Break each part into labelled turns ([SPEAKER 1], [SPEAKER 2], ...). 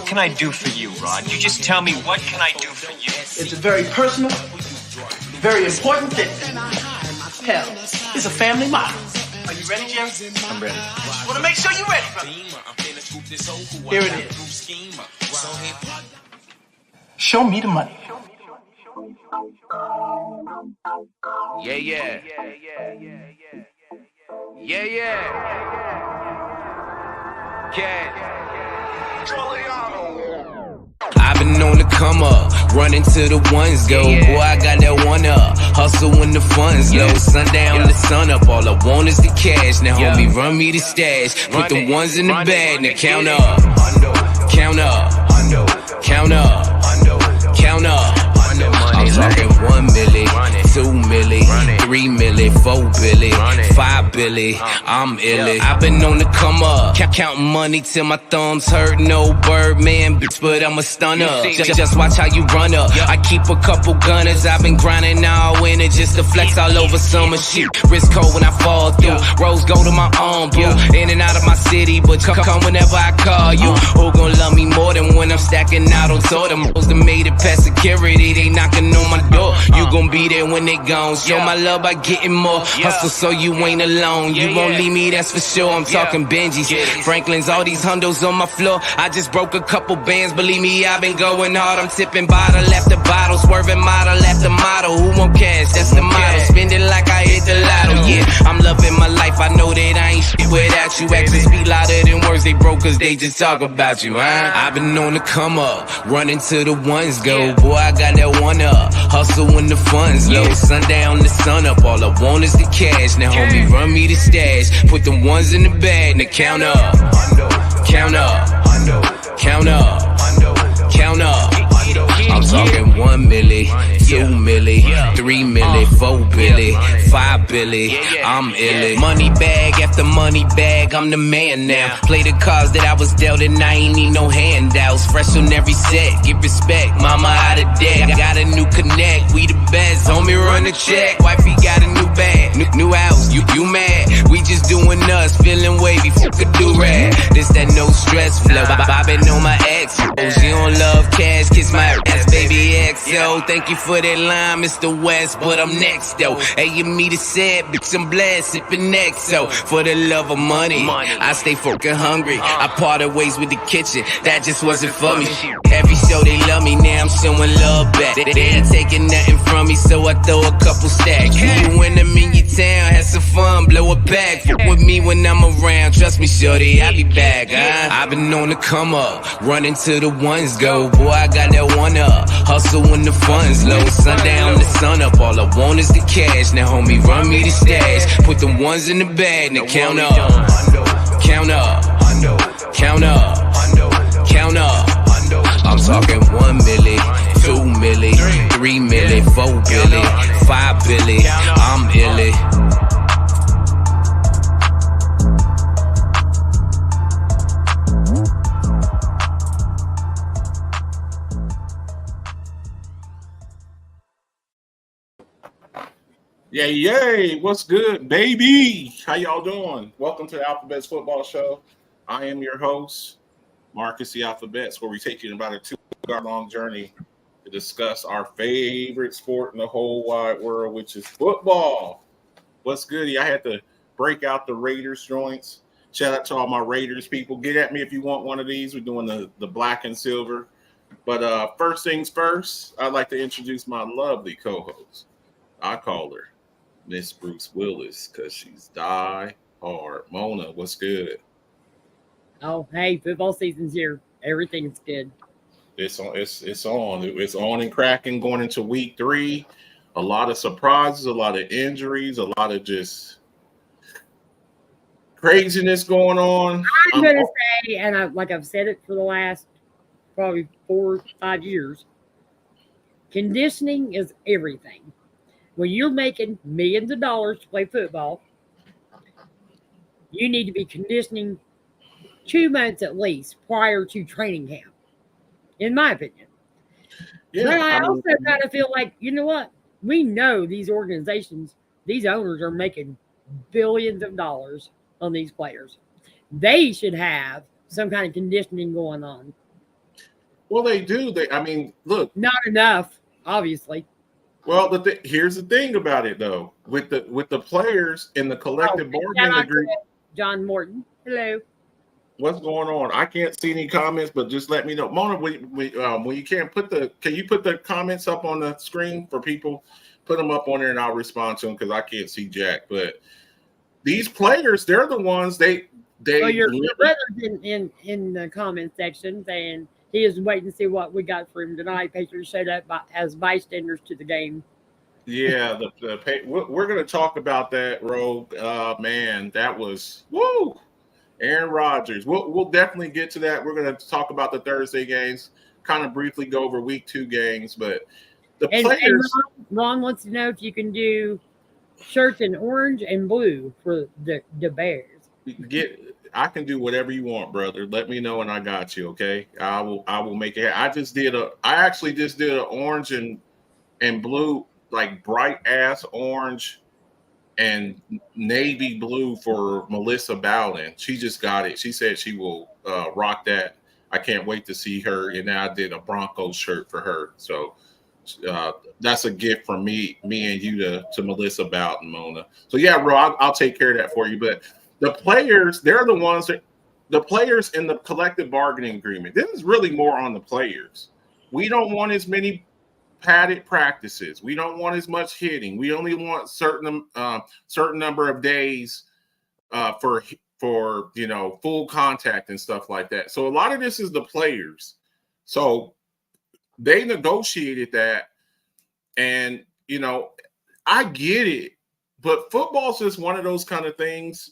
[SPEAKER 1] can I do for you, Rod? You just tell me, what can I do for you?
[SPEAKER 2] It's a very personal, very important thing. Hell, it's a family motto. Are you ready, Jerry?
[SPEAKER 1] I'm ready.
[SPEAKER 2] Just want to make sure you're ready, brother. Here it is. Show me the money.
[SPEAKER 3] Yeah. I've been known to come up, running to the ones go. Boy, I got that one up, hustle when the funds low. Sundown to sun up, all I want is the cash. Now homie, run me the stash, put the ones in the bag. Now count up, count up, count up, count up. I'm talking 1 milli, 2 milli, 3 milli, 4 billy, 5 billy, I'm illy. I've been on the come up, counting money till my thumbs hurt. No Birdman, bitch, but I'm a stunner. Just watch how you run up. I keep a couple gunners. I've been grinding all winter just to flex all over summer shit. Wrist cold when I fall through. Rose go to my arm, boo. In and out of my city, but come whenever I call you. Who gon' love me more than when I'm stacking out on tour? Them hoes that made it past security, they knocking on my door. You gon' be there when they gone. Show my love by getting more. Hustle so you ain't alone. You won't leave me, that's for sure. I'm talking Benjis, Franklin's, all these hundos on my floor. I just broke a couple bands, believe me, I've been going hard. I'm tipping bottle after bottle, swerving model after model. Who won't cash? That's the motto. Spend it like I hit the lotto. Yeah, I'm loving my life. I know that I ain't shit without you. Actions speak louder than words. They broke cause they just talk about you, huh? I've been on the come up, running to the ones go. Boy, I got that one up, hustle when the funds low. Sundown to sun up, all I want is the cash. Now homie, run me the stash, put the ones in the bag. Now count up, count up, count up, count up. I'm talking 1 milli, 2 milli, 3 milli, 4 billy, 5 billy, I'm illy. Money bag after money bag, I'm the man now. Play the cards that I was dealt and I ain't need no handouts. Fresh on every set, give respect, mama out of debt. Got a new connect, we the best, homie run the check. Wifey got a new bag, new house, you mad? We just doing us, feeling wavy, fuck a do-rag. This that no stress flow, bobbing on my ex. You don't love cash, kiss my ass, baby XO. Thank you for that line, Mr. West, but I'm next though. Hey, you meet a sad bitch, I'm blessed, sipping XO. For the love of money, I stay fucking hungry. I parted ways with the kitchen, that just wasn't for me. Every show they love me, now I'm showing love back. They ain't taking nothing from me, so I throw a couple stacks. You when I'm in your town, have some fun, blow it back. Fuck with me when I'm around, trust me, shorty, I'll be back. I've been on the come up, running to the ones go. Boy, I got that one up, hustle when the funds low. Sundown to sun up, all I want is the cash. Now homie, run me the stash, put the ones in the bag. Now count up, count up, count up, count up. I'm talking 1 milli, 2 milli, 3 milli, 4 billy, 5 billy, I'm illy.
[SPEAKER 4] Yay, what's good, baby? How y'all doing? Welcome to the Alphabets Football Show. I am your host, Marcus the Alphabets, where we take you about a 2-hour long journey to discuss our favorite sport in the whole wide world, which is football. What's good? I had to break out the Raiders joints. Shout out to all my Raiders people. Get at me if you want one of these. We're doing the black and silver. But first things first, I'd like to introduce my lovely co-host. I call her Miss Bruce Willis because she's die hard. Mona, what's good?
[SPEAKER 5] Oh, hey, football season's here. Everything's good.
[SPEAKER 4] It's on. It's on and cracking going into week 3. A lot of surprises, a lot of injuries, a lot of just craziness going on.
[SPEAKER 5] I'm going to say, and I've said it for the last probably 4 or 5 years, conditioning is everything. When you're making millions of dollars to play football, you need to be conditioning 2 months at least prior to training camp, in my opinion. Yeah, but I also kind of feel like, you know what? We know these organizations, these owners are making billions of dollars on these players. They should have some kind of conditioning going on.
[SPEAKER 4] Well, they do. I mean, look.
[SPEAKER 5] Not enough, obviously.
[SPEAKER 4] Well, here's the thing about it, though. With the players in the collective bargaining agreement.
[SPEAKER 5] John Morton. Hello.
[SPEAKER 4] What's going on? I can't see any comments, but just let me know. Mona, when you can you put the comments up on the screen for people? Put them up on there, and I'll respond to them because I can't see Jack. But these players, they're the ones your
[SPEAKER 5] brother's in the comment section saying he is waiting to see what we got for him tonight. Patriots showed up as bystanders to the game.
[SPEAKER 4] Yeah, we're going to talk about that, Rogue. Man, that was woo. Aaron Rodgers. We'll definitely get to that. We're going to talk about the Thursday games, kind of briefly go over week 2 games, but the players.
[SPEAKER 5] And Ron wants to know if you can do shirts in orange and blue for the Bears.
[SPEAKER 4] I can do whatever you want, brother. Let me know and I got you. Okay, I will make it. I actually just did an orange and blue, like bright ass orange and navy blue for Melissa Bowden. She just got it. She said she will rock that. I can't wait to see her. And now I did a Broncos shirt for her. So that's a gift from me and you to Melissa Bowden, Mona. So yeah, bro, I'll take care of that for you. But the players, they're the ones that the players in the collective bargaining agreement. This is really more on the players. We don't want as many padded practices. We don't want as much hitting. We only want certain number of days for full contact and stuff like that. So a lot of this is the players. So they negotiated that, and I get it, but football's just one of those kind of things.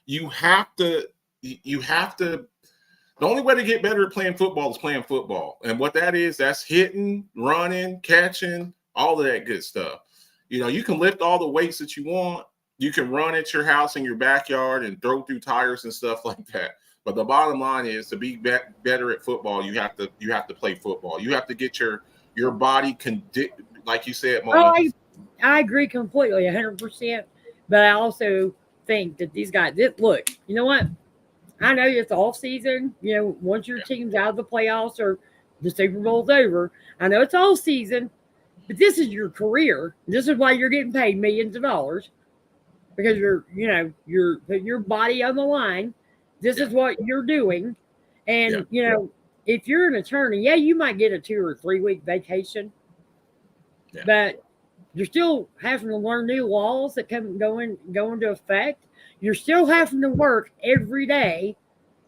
[SPEAKER 4] You have to. The only way to get better at playing football is playing football. And what that is, that's hitting, running, catching, all of that good stuff. You can lift all the weights that you want. You can run at your house in your backyard and throw through tires and stuff like that. But the bottom line is, to be better at football, you have to play football. You have to get your body like you said, Mona.
[SPEAKER 5] Oh, I agree completely, 100%. But I also think that these guys, look, you know what? I know it's off season. Once your team's out of the playoffs or the Super Bowl's over, I know it's off season, but this is your career. This is why you're getting paid millions of dollars, because you're putting your body on the line. This is what you're doing. And, if you're an attorney, you might get a 2 or 3 week vacation, but you're still having to learn new laws that go into effect. You're still having to work every day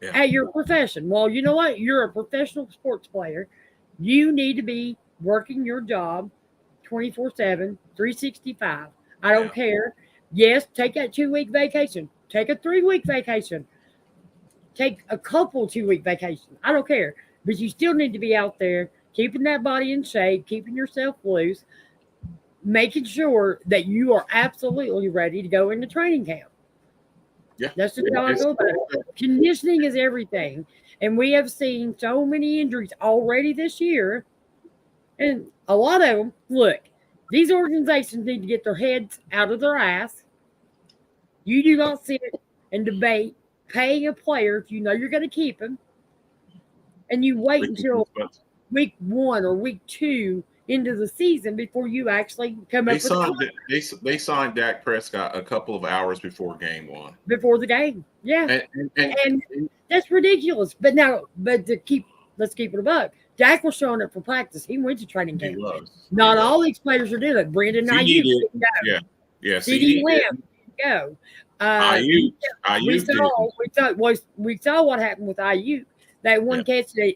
[SPEAKER 5] at your profession. Well, you know what? You're a professional sports player. You need to be working your job 24/7, 365. I don't care. Yes, take that 2 week vacation. Take a 3 week vacation. Take a couple 2 week vacations. I don't care. But you still need to be out there keeping that body in shape, keeping yourself loose, making sure that you are absolutely ready to go into training camp.
[SPEAKER 4] Yeah,
[SPEAKER 5] that's just how I go about it. Conditioning is everything. And we have seen so many injuries already this year. And a lot of them, look, these organizations need to get their heads out of their ass. You do not sit and debate paying a player if you know you're going to keep him. And you wait until week 1 or week 2 into the season before you actually come up with
[SPEAKER 4] they signed Dak Prescott a couple of hours before game 1.
[SPEAKER 5] Before the game. Yeah. And that's ridiculous. But let's keep it a buck. Dak was showing up for practice. He went to training camp. Not all these players are doing it. Brandon Ayuk didn't go.
[SPEAKER 4] Yeah.
[SPEAKER 5] CeeDee Lamb didn't go.
[SPEAKER 4] Ayuk
[SPEAKER 5] we saw what happened with Ayuk. That one catch that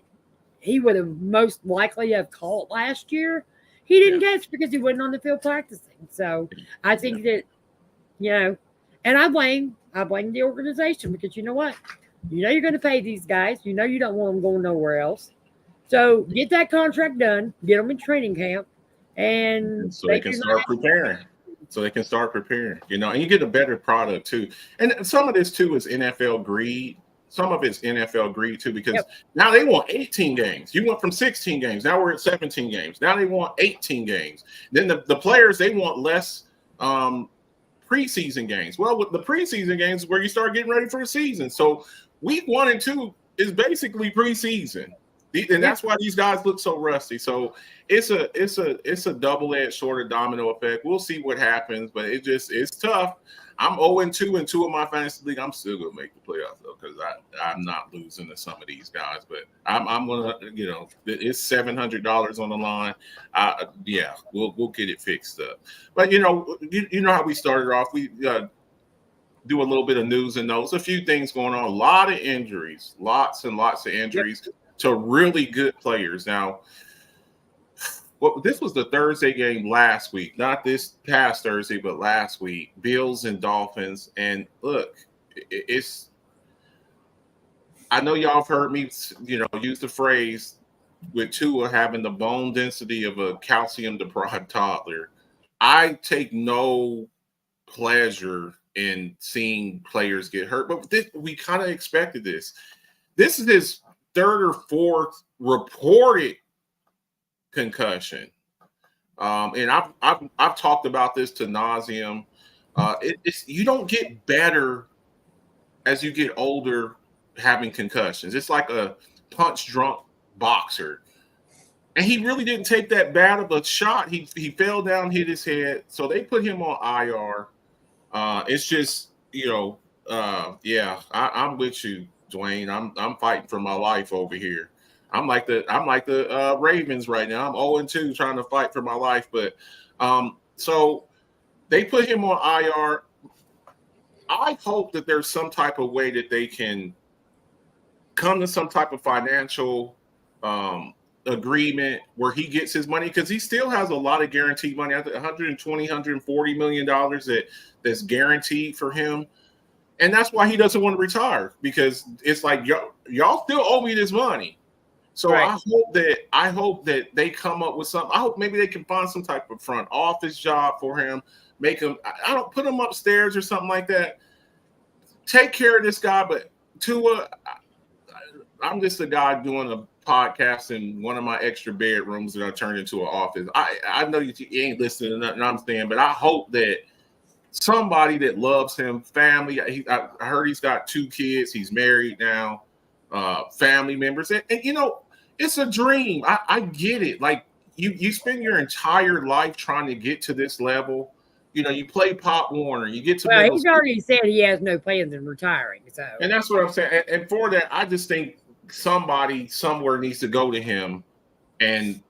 [SPEAKER 5] he would have most likely have caught last year, he didn't catch because he wasn't on the field practicing. So I think that, and I blame the organization, because you know what? You're going to pay these guys. You don't want them going nowhere else. So get that contract done, get them in training camp, and
[SPEAKER 4] so they can start preparing. And you get a better product too. And some of this too is NFL greed. Some of it's NFL greed too, because now they want 18 games. You went from 16 games. Now we're at 17 games. Now they want 18 games. Then the players, they want less preseason games. Well, with the preseason games, where you start getting ready for the season. So week 1 and 2 is basically preseason. And that's why these guys look so rusty. So it's a double-edged sort of domino effect. We'll see what happens, but it's tough. I'm 0-2 in 2 of my fantasy league. I'm still gonna make the playoffs though, because I'm not losing to some of these guys. But I'm gonna, it's $700 on the line. Yeah, we'll get it fixed up. But you know how we started off. We do a little bit of news and notes. A few things going on. A lot of injuries, lots and lots of injuries to really good players. Now, this was the Thursday game last week, not this past Thursday, but last week. Bills and Dolphins. And look, I know y'all have heard me, use the phrase with Tua having the bone density of a calcium-deprived toddler. I take no pleasure in seeing players get hurt, but we kind of expected this. This is his 3rd or 4th reported concussion, and I've talked about this to nauseum. You don't get better as you get older having concussions. It's like a punch drunk boxer, and he really didn't take that bad of a shot. He fell down, hit his head, so they put him on IR. It's just I'm with you, Dwayne. I'm fighting for my life over here. I'm like the Ravens right now. I'm 0-2 trying to fight for my life. But so they put him on IR. I hope that there's some type of way that they can come to some type of financial agreement where he gets his money, because he still has a lot of guaranteed money. I think $120-140 million that's guaranteed for him. And that's why he doesn't want to retire, because it's like, y'all still owe me this money. So right. I hope that they come up with something. I hope maybe they can find some type of front office job for him. Make him, I don't put him upstairs or something like that. Take care of this guy. But Tua, I'm just a guy doing a podcast in one of my extra bedrooms that I turned into an office. I know you ain't listening to nothing I'm saying, but I hope that somebody that loves him, family. I heard he's got 2 kids. He's married now. Family members, and it's a dream. I get it. Like you spend your entire life trying to get to this level. You play Pop Warner. You get to.
[SPEAKER 5] Well, he's already said he has no plans in retiring. So,
[SPEAKER 4] and that's what I'm saying. And for that, I just think somebody somewhere needs to go to him, and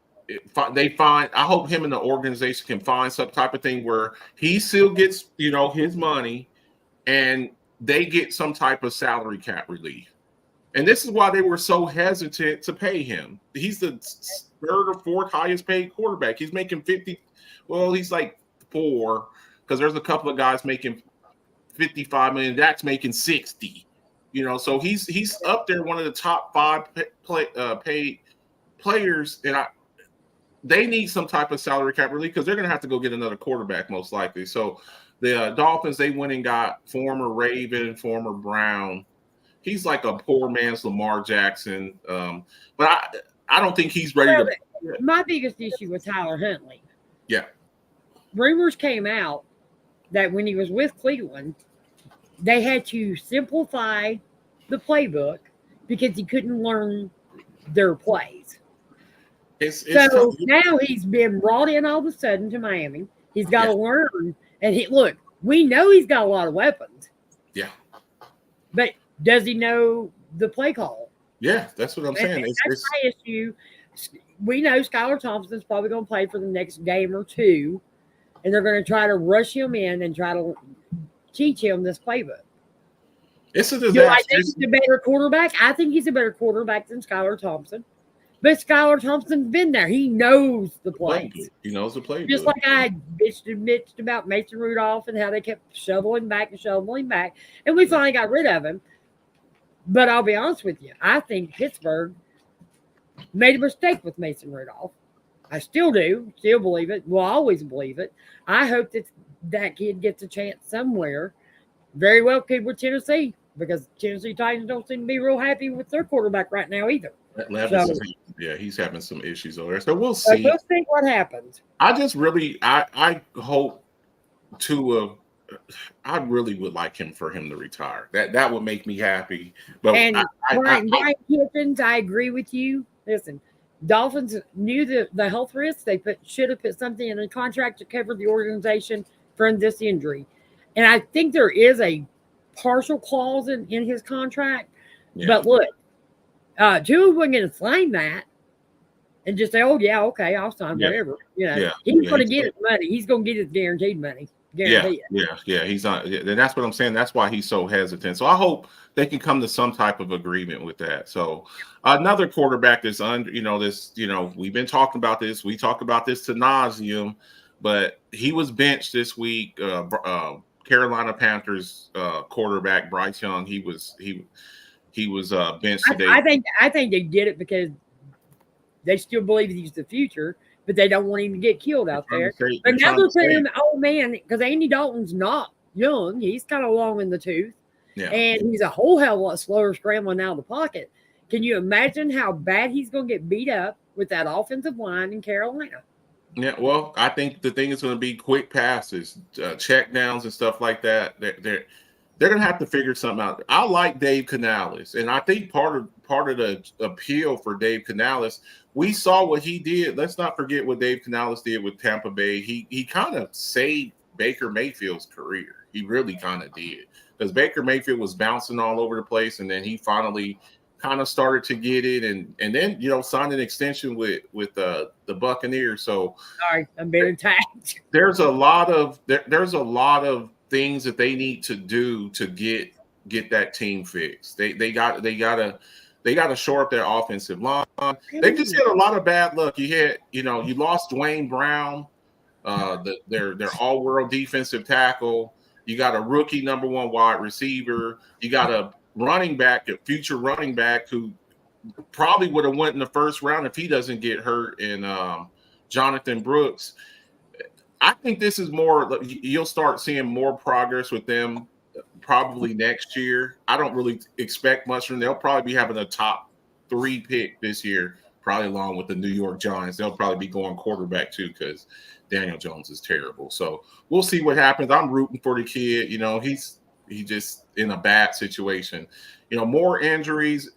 [SPEAKER 4] I hope him and the organization can find some type of thing where he still gets his money, and they get some type of salary cap relief. And this is why they were so hesitant to pay him. He's the 3rd or 4th highest paid quarterback. He's making 50. Well, he's like 4, because there's a couple of guys making 55 million. Dak's making 60. So he's up there, one of the top 5 paid players. And they need some type of salary cap relief, because they're going to have to go get another quarterback most likely. So the Dolphins, they went and got former Raven, former Brown. He's like a poor man's Lamar Jackson, but I don't think he's ready to.
[SPEAKER 5] My biggest issue with Tyler Huntley.
[SPEAKER 4] Yeah.
[SPEAKER 5] Rumors came out that when he was with Cleveland, they had to simplify the playbook because he couldn't learn their plays. So now he's been brought in all of a sudden to Miami. He's got to learn. And we know he's got a lot of weapons.
[SPEAKER 4] Yeah.
[SPEAKER 5] But does he know the play call?
[SPEAKER 4] Yeah, that's what I'm saying.
[SPEAKER 5] That's my issue. We know Skylar Thompson's probably going to play for the next game or 2, and they're going to try to rush him in and try to teach him this playbook.
[SPEAKER 4] It's a disaster.
[SPEAKER 5] Do I think he's a better quarterback? I think he's a better quarterback than Skylar Thompson. But Skylar Thompson's been there. He knows the plays.
[SPEAKER 4] He knows the play.
[SPEAKER 5] Just like I bitched about Mason Rudolph and how they kept shoveling back. And we finally got rid of him. But I'll be honest with you. I think Pittsburgh made a mistake with Mason Rudolph. I still do. Still believe it. Will always believe it. I hope that kid gets a chance somewhere. Very well could with Tennessee, because Tennessee Titans don't seem to be real happy with their quarterback right now either.
[SPEAKER 4] He's having some issues over there. So we'll see.
[SPEAKER 5] We'll see what happens.
[SPEAKER 4] I just really, I hope I really would like for him to retire. That would make me happy. But
[SPEAKER 5] Brian Kitchens, I agree with you. Listen, Dolphins knew the health risks. They should have put something in the contract to cover the organization from this injury. And I think there is a partial clause in his contract. Yeah. But look, Tua wasn't going to sign that and just say, "Oh yeah, okay, I'll sign whatever." You know, he's going to get his money. He's going to get his guaranteed money. Guaranteed.
[SPEAKER 4] Yeah. He's not, and that's what I'm saying. That's why he's so hesitant. So I hope they can come to some type of agreement with that. So another quarterback that's under, we've been talking about this. We talk about this to nauseum, but he was benched this week. Carolina Panthers quarterback Bryce Young. He was benched today.
[SPEAKER 5] I think they did it because they still believe he's the future, but they don't want him to get killed out there. But now they're saying him, oh man, because Andy Dalton's not young. He's kind of long in the tooth. Yeah. And he's a whole hell of a lot slower scrambling out of the pocket. Can you imagine how bad he's going to get beat up with that offensive line in Carolina?
[SPEAKER 4] Yeah, well, I think the thing is going to be quick passes, check downs and stuff like that. They're going to have to figure something out. I like Dave Canales, and I think part of the appeal for Dave Canales, we saw what he did. Let's not forget what Dave Canales did with Tampa Bay. He kind of saved Baker Mayfield's career. He really kind of did, because Baker Mayfield was bouncing all over the place, and then he finally kind of started to get it, and then signed an extension with the Buccaneers. So
[SPEAKER 5] sorry, I'm being attacked.
[SPEAKER 4] There's a lot of things that they need to do to get that team fixed. They got to shore up their offensive line. They just had a lot of bad luck. You lost Dwayne Brown, their all-world defensive tackle. You got a rookie number one wide receiver. You got a future running back who probably would have went in the first round if he doesn't get hurt, and Jonathan Brooks. I think this is more, you'll start seeing more progress with them probably next year. I don't really expect much from them. They'll probably be having a top 3 pick this year, probably along with the New York Giants. They'll probably be going quarterback too, because Daniel Jones is terrible. So we'll see what happens. I'm rooting for the kid. He's just in a bad situation. More injuries.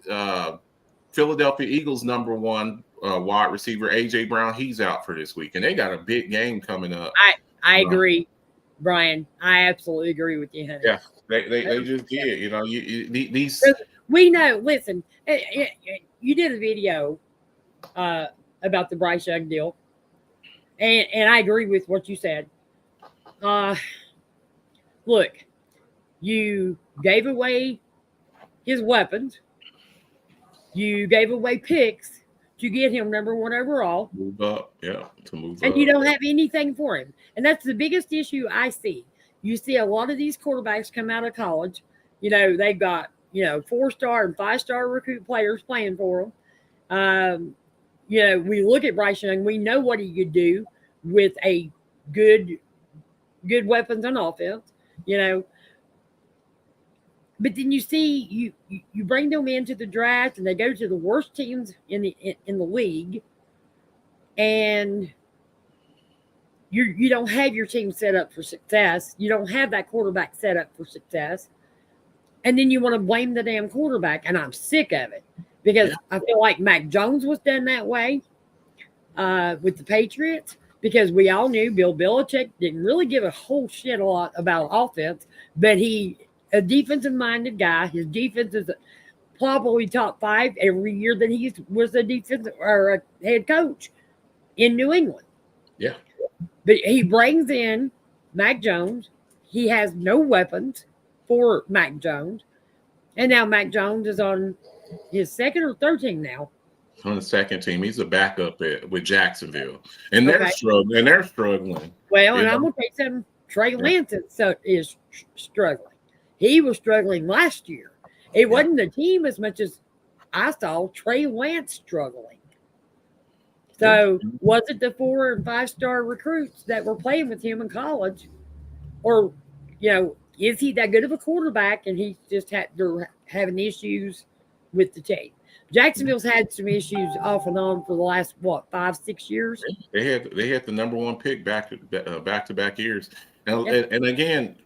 [SPEAKER 4] Philadelphia Eagles number one wide receiver AJ Brown, he's out for this week, and they got a big game coming up.
[SPEAKER 5] I agree, Brian. I absolutely agree with you, honey.
[SPEAKER 4] Yeah, they just did. These
[SPEAKER 5] we know. Listen, you did a video about the Bryce Young deal, and I agree with what you said. Look, you gave away his weapons. You gave away picks to get him number one overall.
[SPEAKER 4] Move up,
[SPEAKER 5] and you don't have anything for him. And that's the biggest issue I see. You see a lot of these quarterbacks come out of college. They've got, 4-star and 5-star recruit players playing for them. We look at Bryce Young. We know what he could do with a good weapons on offense, But then you see you bring them into the draft, and they go to the worst teams in the league, and you don't have your team set up for success. You don't have that quarterback set up for success, and then you want to blame the damn quarterback. And I'm sick of it, because I feel like Mac Jones was done that way with the Patriots, because we all knew Bill Belichick didn't really give a whole shit a lot about offense, but a defensive-minded guy. His defense is probably top 5 every year that he was a defensive or a head coach in New England.
[SPEAKER 4] Yeah.
[SPEAKER 5] But he brings in Mac Jones. He has no weapons for Mac Jones. And now Mac Jones is on his second or third team now.
[SPEAKER 4] On the second team. He's a backup with Jacksonville. And they're struggling.
[SPEAKER 5] Well, and I'm going to tell you something. Trey Lance is struggling. He was struggling last year. It wasn't the team as much as I saw Trey Lance struggling. So was it the 4- and 5-star recruits that were playing with him in college? Or, is he that good of a quarterback, and he's just they're having issues with the team? Jacksonville's had some issues off and on for the last, 5-6 years?
[SPEAKER 4] They had the number one pick back to back years. And again,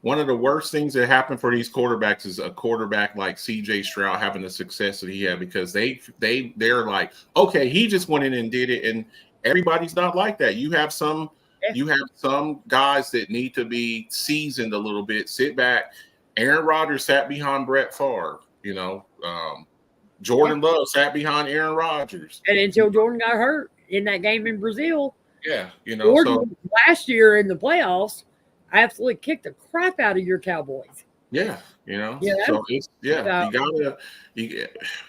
[SPEAKER 4] one of the worst things that happen for these quarterbacks is a quarterback like CJ Stroud having the success that he had, because they're like, okay, he just went in and did it, and everybody's not like that. You have some guys that need to be seasoned a little bit. Sit back. Aaron Rodgers sat behind Brett Favre. Jordan Love sat behind Aaron Rodgers,
[SPEAKER 5] and until Jordan got hurt in that game in Brazil.
[SPEAKER 4] Yeah,
[SPEAKER 5] Jordan, last year in the playoffs, absolutely kicked the crap out of your Cowboys.
[SPEAKER 4] Yeah, so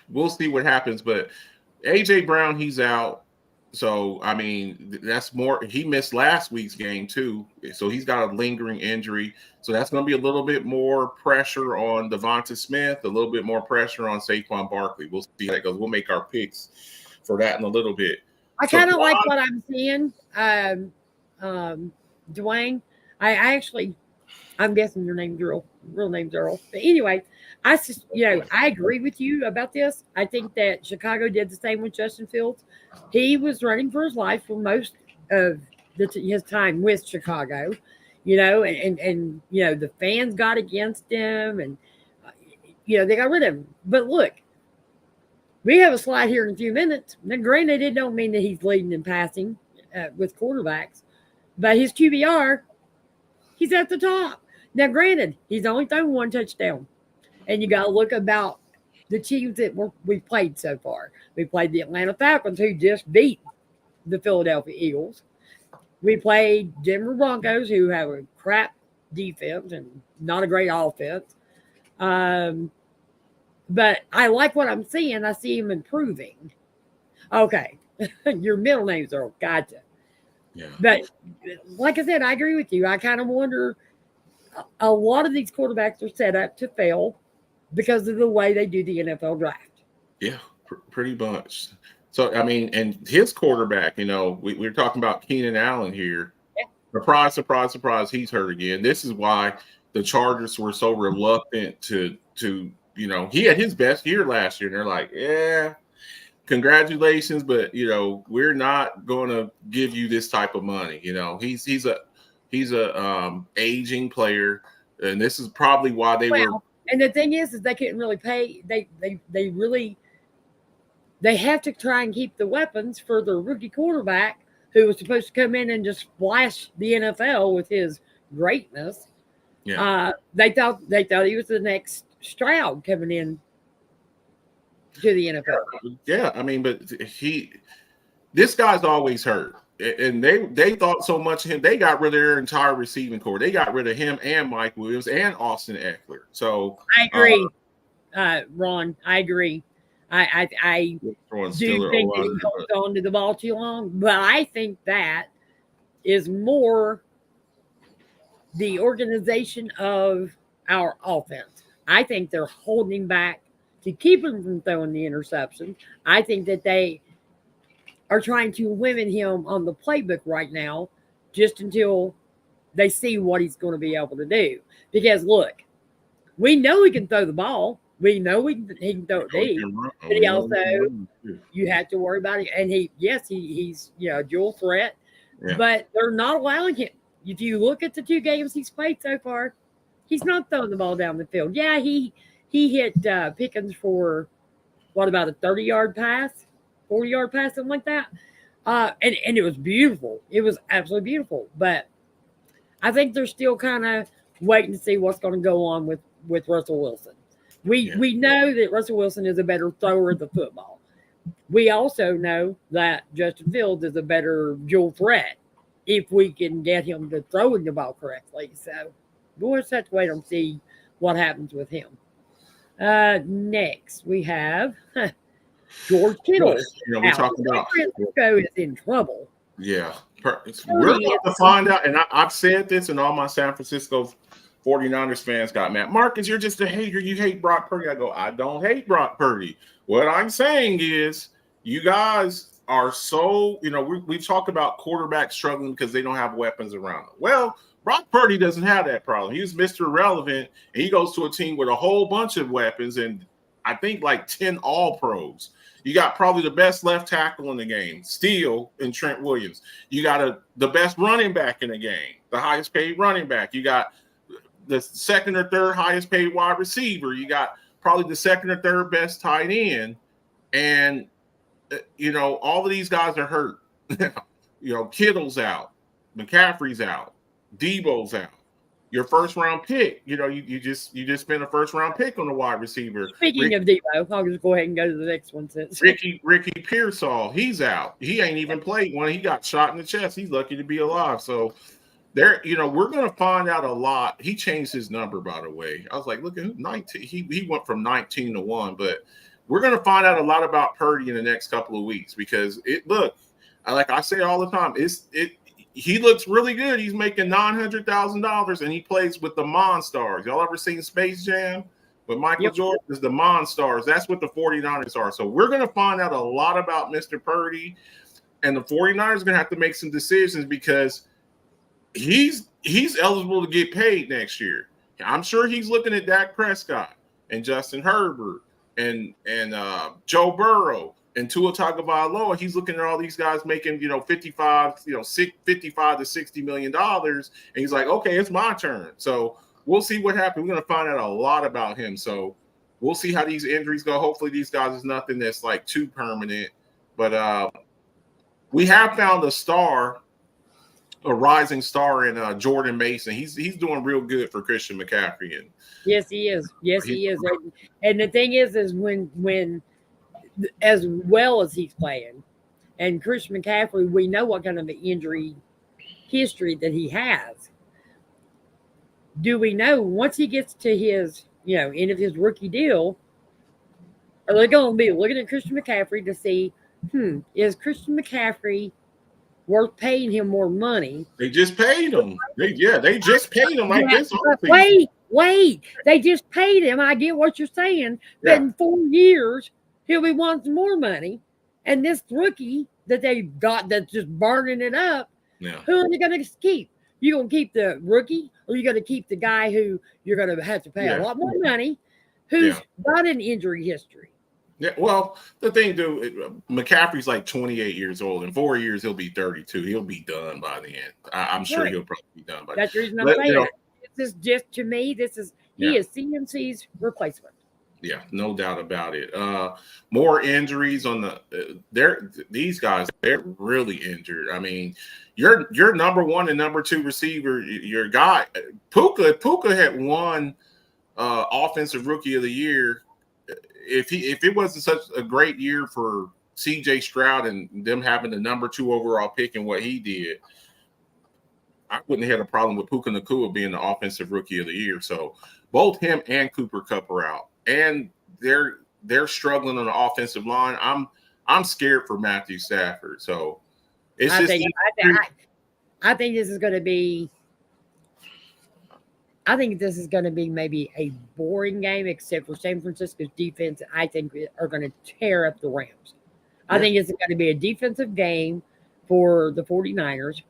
[SPEAKER 4] we'll see what happens. But AJ Brown, he's out. So, I mean, that's more. He missed last week's game too. So he's got a lingering injury. So that's going to be a little bit more pressure on Devonta Smith, a little bit more pressure on Saquon Barkley. We'll see how that goes. We'll make our picks for that in a little bit.
[SPEAKER 5] I kind of like what I'm seeing. Dwayne, I'm guessing your name's real name's Earl. But anyway, I agree with you about this. I think that Chicago did the same with Justin Fields. He was running for his life for most of his time with Chicago, and the fans got against him, and they got rid of him. But look, we have a slide here in a few minutes. Now, granted, it don't mean that he's leading in passing with quarterbacks, but his QBR, he's at the top. Now, granted, he's only thrown one touchdown, and you got to look about the teams that we've played so far. We played the Atlanta Falcons, who just beat the Philadelphia Eagles. We played Denver Broncos, who have a crap defense and not a great offense. But I like what I'm seeing. I see him improving. Okay. Your middle name's Earl. Gotcha.
[SPEAKER 4] Yeah.
[SPEAKER 5] But like I said, I agree with you. I kind of wonder, a lot of these quarterbacks are set up to fail because of the way they do the NFL draft.
[SPEAKER 4] Yeah, pretty much. So, I mean, and his quarterback, we're talking about Keenan Allen here.
[SPEAKER 5] Yeah.
[SPEAKER 4] Surprise, surprise, surprise, he's hurt again. This is why the Chargers were so reluctant to he had his best year last year, and they're like, yeah, congratulations, but we're not going to give you this type of money. He's a aging player, and this is probably why they were.
[SPEAKER 5] And the thing is they couldn't really pay. They have to try and keep the weapons for their rookie quarterback, who was supposed to come in and just splash the NFL with his greatness.
[SPEAKER 4] Yeah.
[SPEAKER 5] They thought he was the next Stroud coming in to the NFL.
[SPEAKER 4] Yeah, I mean, but this guy's always hurt, and they thought so much of him. They got rid of their entire receiving core. They got rid of him and Mike Williams and Austin Eckler. So
[SPEAKER 5] I agree, Ron. I agree. I do think that he holds on to the ball too long, but I think that is more the organization of our offense. I think they're holding back to keep him from throwing the interception. I think that they are trying to limit him on the playbook right now just until they see what he's going to be able to do. Because, look, we know he can throw the ball. We know he can throw it deep. But he also, you have to worry about it. And he's a dual threat. Yeah. But they're not allowing him. If you look at the two games he's played so far, he's not throwing the ball down the field. Yeah, he hit Pickens for, what about a 30-yard pass, 40-yard pass, something like that. And it was beautiful. It was absolutely beautiful. But I think they're still kind of waiting to see what's going to go on with Russell Wilson. We know that Russell Wilson is a better thrower of the football. We also know that Justin Fields is a better dual threat if we can get him to throwing the ball correctly. So we'll just have to wait and see what happens with him. Next, we have George Kittle.
[SPEAKER 4] We're talking about
[SPEAKER 5] San Francisco is in trouble.
[SPEAKER 4] Yeah. We're about to find out, and I've said this, and all my San Francisco 49ers fans got mad. Marcus, you're just a hater. You hate Brock Purdy. I go, I don't hate Brock Purdy. What I'm saying is you guys are so, we've talked about quarterbacks struggling because they don't have weapons around them. Well, Brock Purdy doesn't have that problem. He's Mr. Irrelevant, and he goes to a team with a whole bunch of weapons and I think like 10 all-pros. You got probably the best left tackle in the game, Steele and Trent Williams. You got the best running back in the game, the highest paid running back. You got the second or third highest paid wide receiver. You got probably the second or third best tight end. And, all of these guys are hurt. Kittle's out. McCaffrey's out. Debo's out. Your first round pick, you just spent a first round pick on the wide receiver.
[SPEAKER 5] Speaking of Debo, I'll just go ahead and go to the next one. Since
[SPEAKER 4] Ricky Pearsall, he's out. He ain't even played one. He got shot in the chest. He's lucky to be alive. So we're going to find out a lot. He changed his number, by the way. I was like, look at who 19. He went from 19 to 1, but we're going to find out a lot about Purdy in the next couple of weeks because like I say all the time, he looks really good. He's making $900,000 and he plays with the Monstars. Y'all ever seen Space Jam? With Michael Jordan is the Monstars. That's what the 49ers are. So we're going to find out a lot about Mr. Purdy, and the 49ers are going to have to make some decisions because he's eligible to get paid next year. I'm sure he's looking at Dak Prescott and Justin Herbert and Joe Burrow and Tua Tagovailoa. He's looking at all these guys making, 55 to $60 million. And he's like, okay, it's my turn. So we'll see what happens. We're going to find out a lot about him. So we'll see how these injuries go. Hopefully these guys is nothing that's like too permanent. But we have found a rising star in Jordan Mason. He's doing real good for Christian McCaffrey. And
[SPEAKER 5] yes, he is. Yes, he is. And the thing is when as well as he's playing, and Christian McCaffrey, we know what kind of an injury history that he has. Do we know once he gets to his, end of his rookie deal, are they going to be looking at Christian McCaffrey to see, is Christian McCaffrey worth paying him more money?
[SPEAKER 4] They just paid him. They just paid him like this.
[SPEAKER 5] Wait. They just paid him. I get what you're saying.
[SPEAKER 4] Yeah.
[SPEAKER 5] But in 4 years, he'll be wanting more money. And this rookie that they got that's just burning it up, who are they going to keep? You going to keep the rookie, or you going to keep the guy who you're going to have to pay a lot more money, who's got an injury history?
[SPEAKER 4] Yeah, well, the thing, dude, McCaffrey's like 28 years old. In 4 years, he'll be 32. He'll be done by the end. I'm sure he'll probably be done by
[SPEAKER 5] That's the reason I'm saying. This is just, to me, he is CMC's replacement.
[SPEAKER 4] Yeah, no doubt about it. More injuries on these guys, they're really injured. I mean, your number one and number two receiver, your guy, Puka had won offensive rookie of the year. If it wasn't such a great year for CJ Stroud and them having the number 2 overall pick and what he did, I wouldn't have had a problem with Puka Nacua being the offensive rookie of the year. So both him and Cooper Kupp are out, and they're struggling on the offensive line. I'm scared for Matthew Stafford. So I
[SPEAKER 5] think this is going to be. I think this is going to be maybe a boring game, except for San Francisco's defense. I think are going to tear up the Rams. I think it's going to be a defensive game for the 49ers.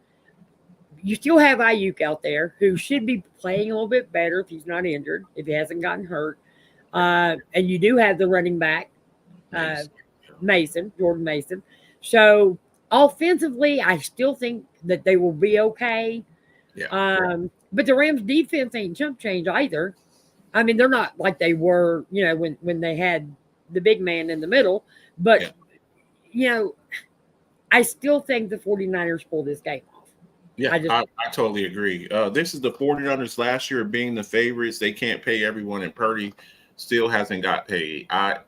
[SPEAKER 5] You still have Ayuk out there, who should be playing a little bit better if he's not injured, if he hasn't gotten hurt. And you do have the running back, Jordan Mason. So offensively, I still think that they will be okay. Yeah. But the Rams defense ain't chump change either. I mean, they're not like they were, when they had the big man in the middle. But, I still think the 49ers pull this game off.
[SPEAKER 4] Yeah, I totally agree. This is the 49ers last year being the favorites. They can't pay everyone, and Purdy still hasn't got paid. I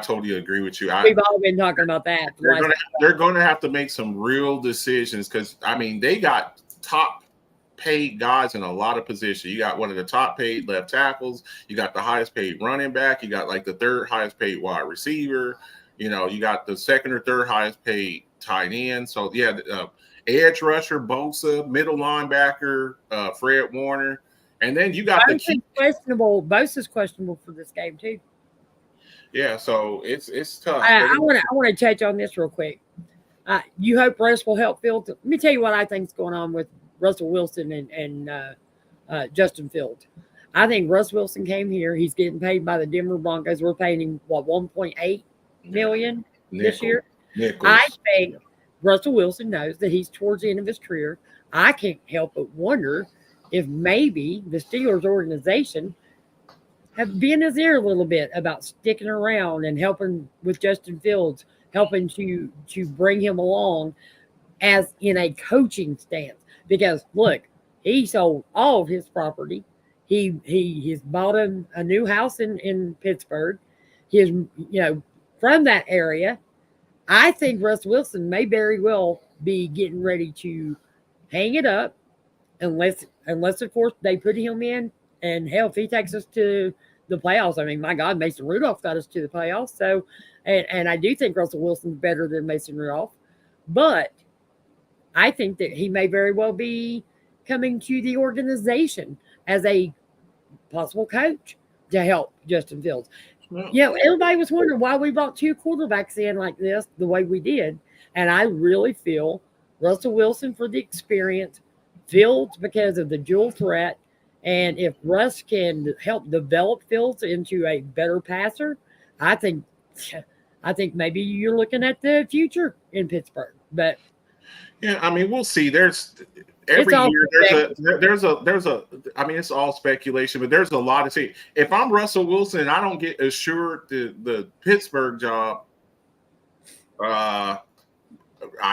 [SPEAKER 4] totally agree with you.
[SPEAKER 5] We've all been talking about that.
[SPEAKER 4] They're going to have to make some real decisions because, they got top paid guys in a lot of positions. You got one of the top paid left tackles. You got the highest paid running back. You got like the third highest paid wide receiver. You got the second or third highest paid tight end. So, edge rusher, Bosa, middle linebacker, Fred Warner. And then you got
[SPEAKER 5] questionable. Bosa's questionable for this game too.
[SPEAKER 4] Yeah, so it's tough.
[SPEAKER 5] I want to touch on this real quick. You hope Russ will help Fields. Let me tell you what I think is going on with Russell Wilson and Justin Fields. I think Russ Wilson came here. He's getting paid by the Denver Broncos. We're paying him $1.8 million this year. I think Russell Wilson knows that he's towards the end of his career. I can't help but wonder if maybe the Steelers organization have been his ear a little bit about sticking around and helping with Justin Fields, helping to bring him along as in a coaching stance. Because look, he sold all of his property. He's bought a new house in Pittsburgh. He's from that area. I think Russ Wilson may very well be getting ready to hang it up, unless of course they put him in. And hell, if he takes us to the playoffs, I mean, my God, Mason Rudolph got us to the playoffs. So, and I do think Russell Wilson's better than Mason Rudolph, but I think that he may very well be coming to the organization as a possible coach to help Justin Fields. Everybody was wondering why we brought two quarterbacks in like this, the way we did. And I really feel Russell Wilson for the experience, Fields because of the dual threat. And if Russ can help develop Fields into a better passer, I think maybe you're looking at the future in Pittsburgh. But
[SPEAKER 4] yeah, I mean, we'll see. There's every year there's a I mean, it's all speculation, but there's a lot to see. If I'm Russell Wilson and I don't get assured the Pittsburgh job, I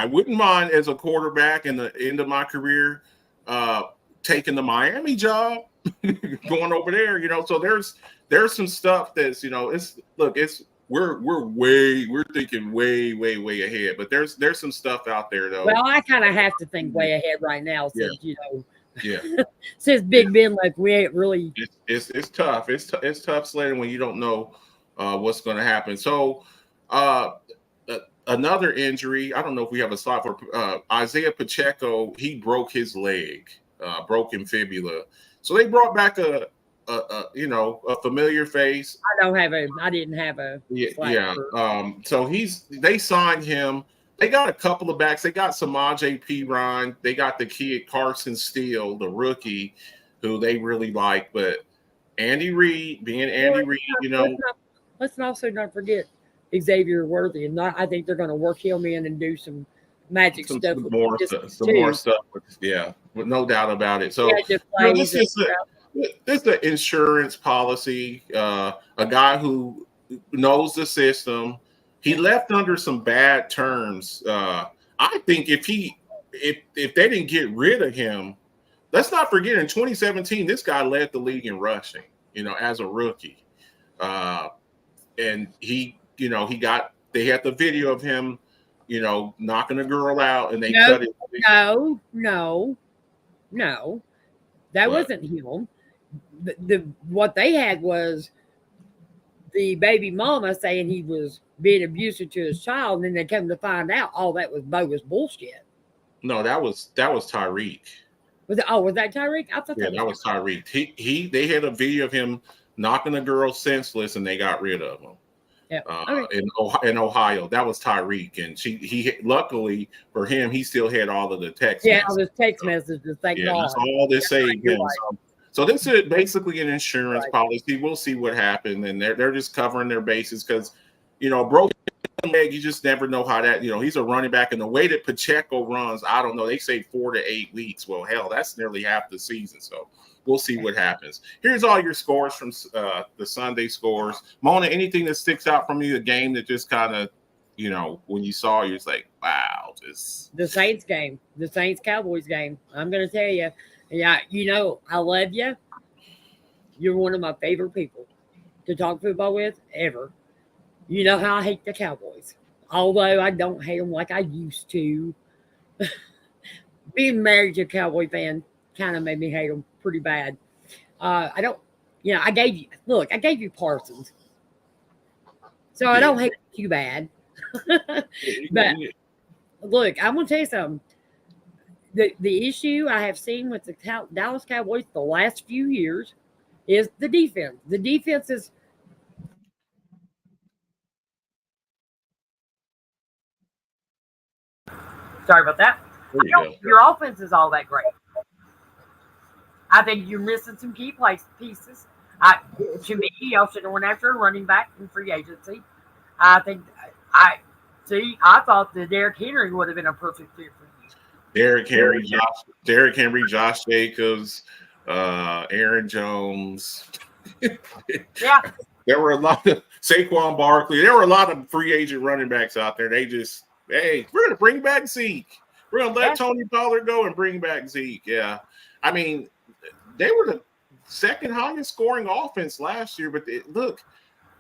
[SPEAKER 4] wouldn't mind as a quarterback in the end of my career taking the Miami job, going over there. So there's some stuff that's we're thinking way ahead, but there's some stuff out there though.
[SPEAKER 5] Well, I kind of have to think way ahead right now since since Big Ben left, we ain't really.
[SPEAKER 4] It's tough. It's tough sledding when you don't know what's going to happen. So another injury. I don't know if we have a slot for Isaiah Pacheco. He broke his leg, broken fibula. So they brought back a familiar face.
[SPEAKER 5] I didn't have a.
[SPEAKER 4] So they signed him. They got a couple of backs. They got Samaje Perine. They got the kid Carson Steele, the rookie, who they really like. But Andy Reid,
[SPEAKER 5] Let's also not forget Xavier Worthy, and I think they're going to work him in and do some magic stuff.
[SPEAKER 4] Some more stuff. With no doubt about it. So this is an insurance policy. A guy who knows the system. He left under some bad terms. I think if they didn't get rid of him, let's not forget in 2017 this guy led the league in rushing. As a rookie, and they had the video of him, knocking a girl out, and they cut it. No, that wasn't him. What they had was the baby mama saying he was being abusive to his child, and then they come to find out all that was bogus bullshit. No, that was Tyreek.
[SPEAKER 5] Was that Tyreek? I thought
[SPEAKER 4] that was Tyreek. They had a video of him knocking a girl senseless, and they got rid of him.
[SPEAKER 5] Yeah.
[SPEAKER 4] In Ohio, that was Tyreek, and he luckily for him, he still had all of the text.
[SPEAKER 5] Yeah, all the text messages. Thank God.
[SPEAKER 4] That's all they saved him. So this is basically an insurance policy. We'll see what happens, and they're just covering their bases because broken leg, you just never know how that. He's a running back, and the way that Pacheco runs, I don't know. They say 4 to 8 weeks. Well, hell, that's nearly half the season. So we'll see what happens. Here's all your scores from the Sunday scores. Mona, anything that sticks out from you? A game that just kind of, when you saw, you're just like, wow,
[SPEAKER 5] the Saints game, the Saints Cowboys game. I'm gonna tell you. Yeah, I love you. You're one of my favorite people to talk football with ever. You know how I hate the Cowboys, although I don't hate them like I used to. Being married to a Cowboy fan kind of made me hate them pretty bad. I gave you Parsons, so I don't hate you too bad. But look, I'm gonna tell you something. The issue I have seen with the Dallas Cowboys the last few years is the defense. The defense is sorry about that. Your offense is all that great. I think you're missing some key pieces. To me, y'all should have went after a running back in free agency. I thought that Derrick Henry would have been a perfect fit for you.
[SPEAKER 4] Derrick Henry, Josh Jacobs. Aaron Jones.
[SPEAKER 5] Yeah.
[SPEAKER 4] There were a lot of Saquon Barkley. There were a lot of free agent running backs out there. They just, hey, we're going to bring back Zeke. We're going to let Tony Pollard go and bring back Zeke. Yeah. I mean, they were the second highest scoring offense last year. But look,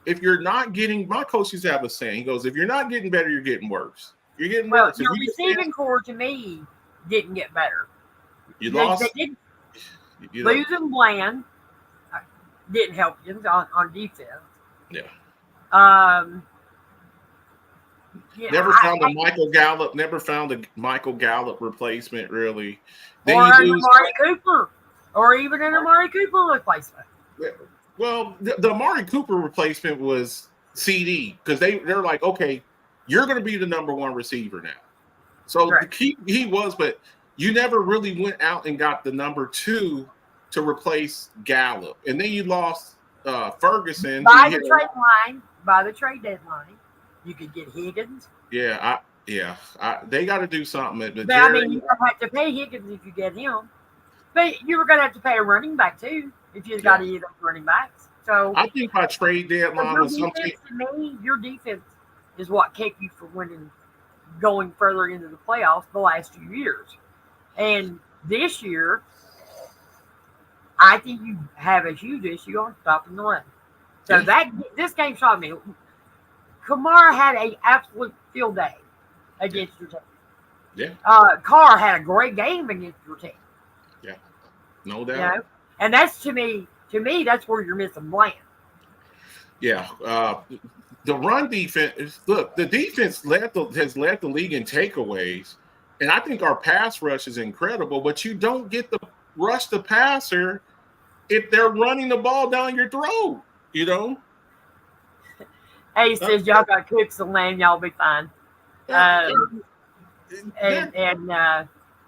[SPEAKER 4] if you're not getting, my coach used to have a saying. He goes, if you're not getting better, you're getting worse. You're getting worse.
[SPEAKER 5] Your receiving core, to me, didn't get better.
[SPEAKER 4] You lost.
[SPEAKER 5] They did losing Bland didn't help you on defense.
[SPEAKER 4] Yeah.
[SPEAKER 5] Never
[SPEAKER 4] found a Michael Gallup. Never found a Michael Gallup replacement, really.
[SPEAKER 5] Then or an Amari Cooper, or even an Amari Cooper replacement.
[SPEAKER 4] Well, the Amari Cooper replacement was CD because they're like, okay, you're going to be the number one receiver now. So he was, but you never really went out and got the number two to replace Gallup, and then you lost Ferguson
[SPEAKER 5] by the trade deadline. You could get Higgins.
[SPEAKER 4] Yeah, they got to do something.
[SPEAKER 5] But I mean, you don't have to pay Higgins if you get him, but you were going to have to pay a running back too if you got either running backs. So
[SPEAKER 4] I think by trade deadline was something.
[SPEAKER 5] To me, your defense is what kept you from winning, going further into the playoffs the last 2 years, and this year. I think you have a huge issue on stopping the run. So this game shot me. Kamara had an absolute field day against your team.
[SPEAKER 4] Yeah.
[SPEAKER 5] Carr had a great game against your team.
[SPEAKER 4] Yeah. No doubt.
[SPEAKER 5] You know? And that's to me, that's where you're missing Bland.
[SPEAKER 4] Yeah. The run defense, look, the defense has led the league in takeaways. And I think our pass rush is incredible, but you don't get the rush the passer if they're running the ball down your throat, you know?
[SPEAKER 5] Hey, he says y'all got cooks and lamb, y'all be fine. And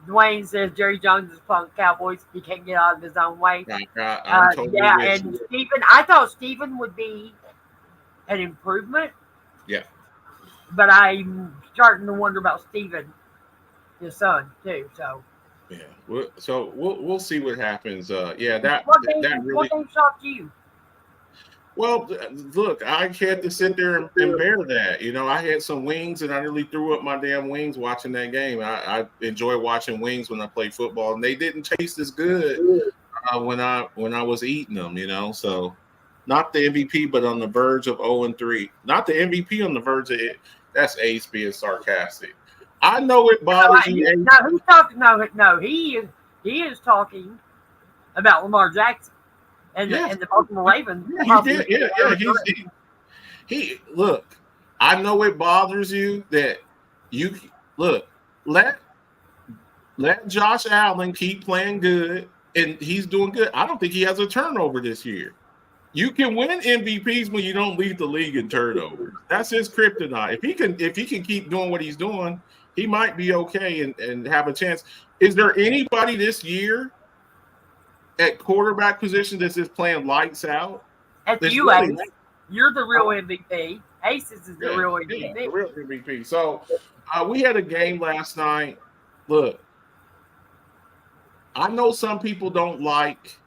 [SPEAKER 5] Dwayne says Jerry Jones is playing the Cowboys. He can't get out of his own way.
[SPEAKER 4] Totally
[SPEAKER 5] and Stephen, I thought Stephen would be an improvement.
[SPEAKER 4] Yeah.
[SPEAKER 5] But I'm starting to wonder about Stephen, his son, too, so.
[SPEAKER 4] Yeah, so we'll see what happens. What
[SPEAKER 5] game shocked you?
[SPEAKER 4] Well, look, I had to sit there and bear that. You know, I had some wings, and I nearly threw up my damn wings watching that game. I enjoy watching wings when I play football, and they didn't taste as good when I was eating them. You know, so not the MVP, but on the verge of 0-3. Not the MVP on the verge of it. That's Ace being sarcastic. I know it bothers you.
[SPEAKER 5] No, he's talking. No, he is talking about Lamar Jackson and the Baltimore Ravens.
[SPEAKER 4] Yeah, he did. He look. I know it bothers you that you look. Let Josh Allen keep playing good, and he's doing good. I don't think he has a turnover this year. You can win MVPs when you don't lead the league in turnovers. That's his kryptonite. If he can keep doing what he's doing, he might be okay and have a chance. Is there anybody this year at quarterback position that's just playing lights out?
[SPEAKER 5] At you, Ace. You're the real MVP. Ace is the real MVP.
[SPEAKER 4] Yeah, the real MVP. So we had a game last night. Look, I know some people don't like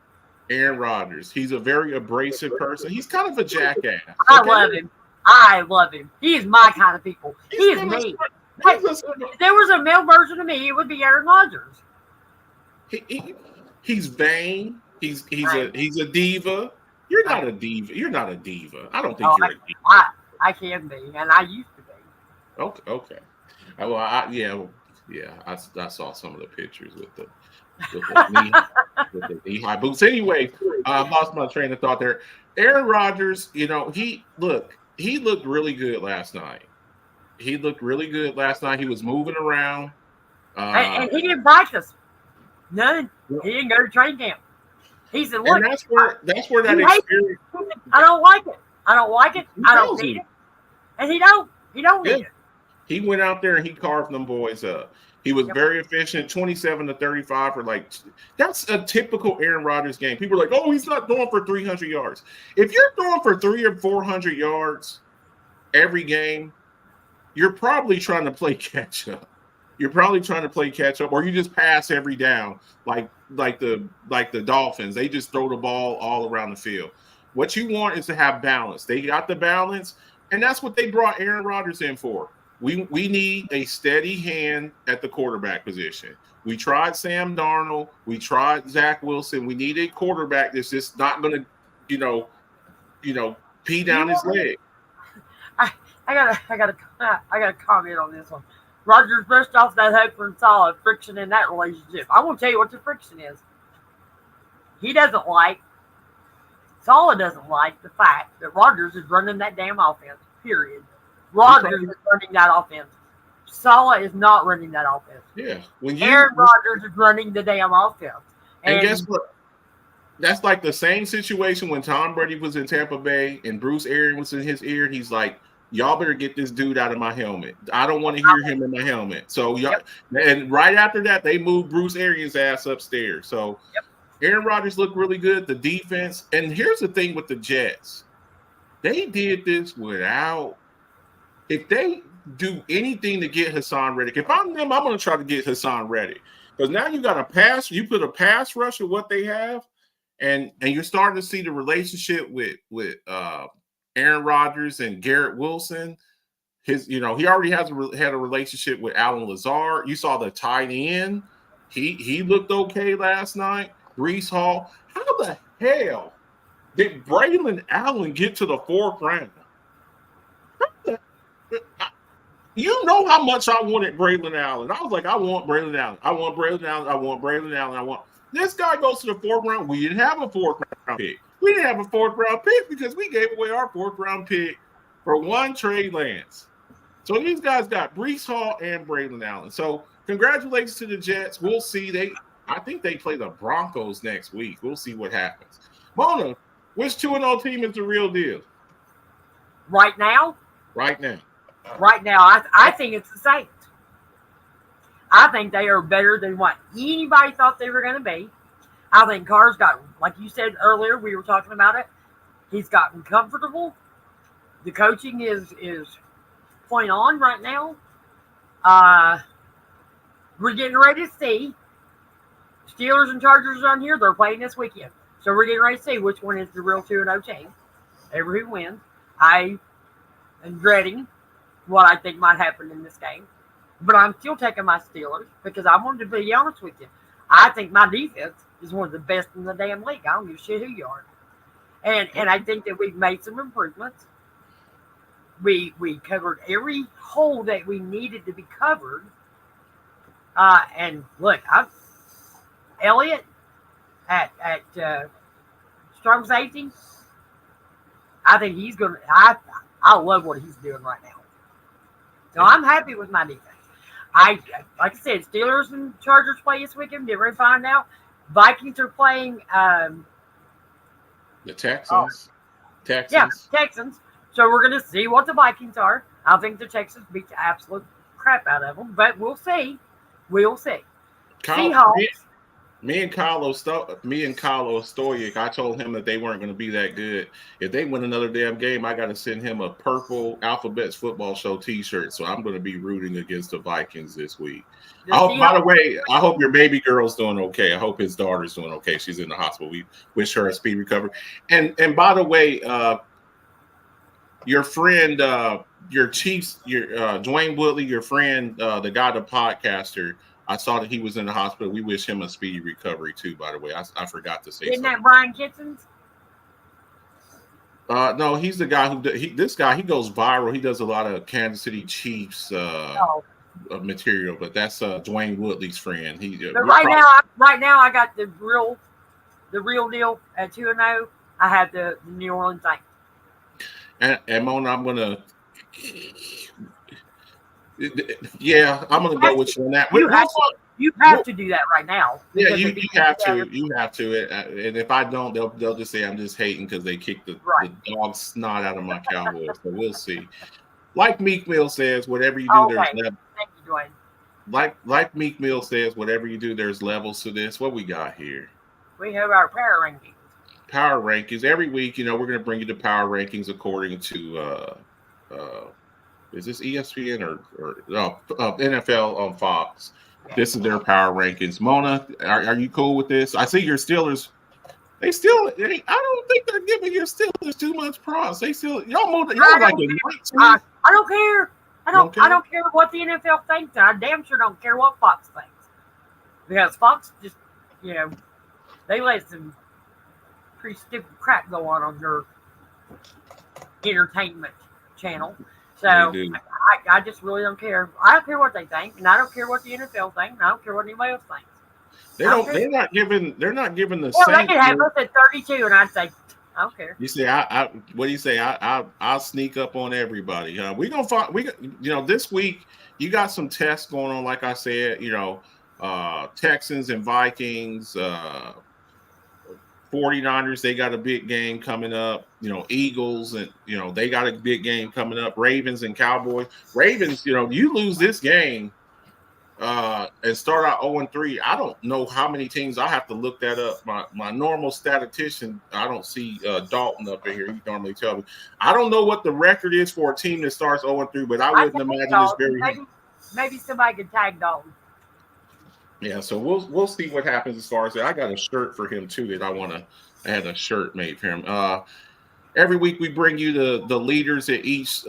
[SPEAKER 4] Aaron Rodgers. He's a very abrasive person. He's kind of a jackass.
[SPEAKER 5] I love him. He is my kind of people. He is me. If there was a male version of me, it would be Aaron Rodgers.
[SPEAKER 4] He's vain. He's a diva. You're not a diva. You're not a diva. I don't think you're a diva.
[SPEAKER 5] I can be, and I used to be.
[SPEAKER 4] Okay. Well, I saw some of the pictures with the knee-high boots. Anyway, I lost my train of thought there. Aaron Rodgers, you know, he looked really good last night. He was moving around.
[SPEAKER 5] And he didn't practice. None. He didn't go to training camp. He said, look.
[SPEAKER 4] And that's where that experience.
[SPEAKER 5] I don't like it. I don't need it. And he don't need it.
[SPEAKER 4] He went out there and he carved them boys up. He was very efficient, 27-35 for that's a typical Aaron Rodgers game. People are like, oh, he's not throwing for 300 yards. If you're throwing for 300 or 400 yards every game, you're probably trying to play catch up. You're probably trying to play catch up, or you just pass every down, like the Dolphins. They just throw the ball all around the field. What you want is to have balance. They got the balance, and that's what they brought Aaron Rodgers in for. We need a steady hand at the quarterback position. We tried Sam Darnold. We tried Zach Wilson. We need a quarterback that's just not going to, pee down his leg.
[SPEAKER 5] I gotta comment on this one. Rodgers brushed off that Hooper and Saleh friction in that relationship. I won't tell you what the friction is. Saleh doesn't like the fact that Rodgers is running that damn offense. Period. Rodgers is running that offense. Saleh is not running that offense.
[SPEAKER 4] Yeah.
[SPEAKER 5] Aaron Rodgers is running the damn offense.
[SPEAKER 4] And guess what? That's like the same situation when Tom Brady was in Tampa Bay and Bruce Arians was in his ear. He's like, y'all better get this dude out of my helmet. I don't want to hear him in my helmet. So and right after that, they moved Bruce Arians' ass upstairs. So Aaron Rodgers looked really good. The defense. And here's the thing with the Jets. They did this without – if they do anything to get Hassan Reddick, if I'm them, I'm going to try to get Hassan Reddick. Because now you got a pass – you put a pass rush with what they have, and you're starting to see the relationship with Aaron Rodgers and Garrett Wilson. He already had a relationship with Alan Lazard. You saw the tight end. He looked okay last night. Breece Hall. How the hell did Braylon Allen get to the fourth round? You know how much I wanted Braylon Allen. I was like, I want Braylon Allen. I want Braylon Allen. I want Braylon Allen. This guy goes to the fourth round. We didn't have a fourth round pick. We didn't have a fourth round pick because we gave away our fourth round pick for one Trey Lance. So these guys got Breece Hall and Braylon Allen. So congratulations to the Jets. We'll see. I think they play the Broncos next week. We'll see what happens. Mona, which 2-0 team is the real deal?
[SPEAKER 5] Right now, I think it's the Saints. I think they are better than what anybody thought they were going to be. I think Carr's got, like you said earlier, we were talking about it. He's gotten comfortable. The coaching is point on right now. We're getting ready to see. Steelers and Chargers on here. They're playing this weekend. So we're getting ready to see which one is the real 2-0 team. Ever who wins. I am dreading what I think might happen in this game. But I'm still taking my Steelers because I wanted to be honest with you. I think my defense is one of the best in the damn league. I don't give a shit who you are. And I think that we've made some improvements. We covered every hole that we needed to be covered. And look, Elliott at strong safety. I think he's going to. I love what he's doing right now. So I'm happy with my defense. Like I said, Steelers and Chargers play this weekend. Get ready to find out. Vikings are playing
[SPEAKER 4] the Texans. Texans.
[SPEAKER 5] Yeah, Texans. So we're going to see what the Vikings are. I think the Texans beat the absolute crap out of them, but we'll see. We'll see. Seahawks.
[SPEAKER 4] Me and Kyle Ostojic, I told him that they weren't going to be that good. If they win another damn game, I got to send him a purple Alphabets Football Show T-shirt. So I'm going to be rooting against the Vikings this week. By the way, I hope your baby girl's doing okay. I hope his daughter's doing okay. She's in the hospital. We wish her a speedy recovery. And by the way, your friend, your Chiefs, Dwayne Woodley, your friend, the guy, the podcaster. I saw that he was in the hospital. We wish him a speedy recovery too. By the way, I forgot to say.
[SPEAKER 5] Isn't that Brian Kitson's?
[SPEAKER 4] No, he's the guy this guy goes viral. He does a lot of Kansas City Chiefs material, but that's Dwayne Woodley's friend.
[SPEAKER 5] Right now, I got the real deal at 2-0. I have the New Orleans Saints.
[SPEAKER 4] And Mona, I'm gonna. Yeah, I'm gonna go with you on that.
[SPEAKER 5] You have to do that right now.
[SPEAKER 4] Yeah, you have to. You have to. And if I don't, they'll just say I'm just hating because they kicked the dog snot out of my Cowboys. So we'll see. Like Meek Mill says, whatever you do, there's levels.
[SPEAKER 5] Thank you, Dwayne.
[SPEAKER 4] Like Meek Mill says, whatever you do, there's levels to this. What we got here?
[SPEAKER 5] We have our power rankings.
[SPEAKER 4] Power rankings every week. We're gonna bring you the power rankings according to is this ESPN or NFL on Fox. This is their power rankings. Mona, are you cool with this? I see your Steelers. I don't think they're giving your Steelers too much props. They still y'all like a
[SPEAKER 5] I don't care. I don't care what the NFL thinks. I damn sure don't care what Fox thinks. Because Fox just, they let some pretty stupid crap go on their entertainment channel. So I just really don't care. I don't care what they think, and I don't care what the NFL thinks, and I don't care what anybody else thinks. They're not giving the same. They can have us at 32, and I'd say, I don't care.
[SPEAKER 4] You see, what do you say? I'll sneak up on everybody. We gonna find this week you got some tests going on. Like I said, Texans and Vikings, 49ers, they got a big game coming up. Eagles and they got a big game coming up. Ravens and Cowboys. Ravens, you lose this game. And start out 0-3. I don't know how many teams. I have to look that up. My normal statistician, I don't see Dalton up in here. He normally tell me. I don't know what the record is for a team that starts 0-3, but I wouldn't imagine it's very.
[SPEAKER 5] Maybe somebody could tag Dalton.
[SPEAKER 4] Yeah, so we'll see what happens as far as that. I got a shirt for him too that I had a shirt made for him. Every week we bring you the leaders at each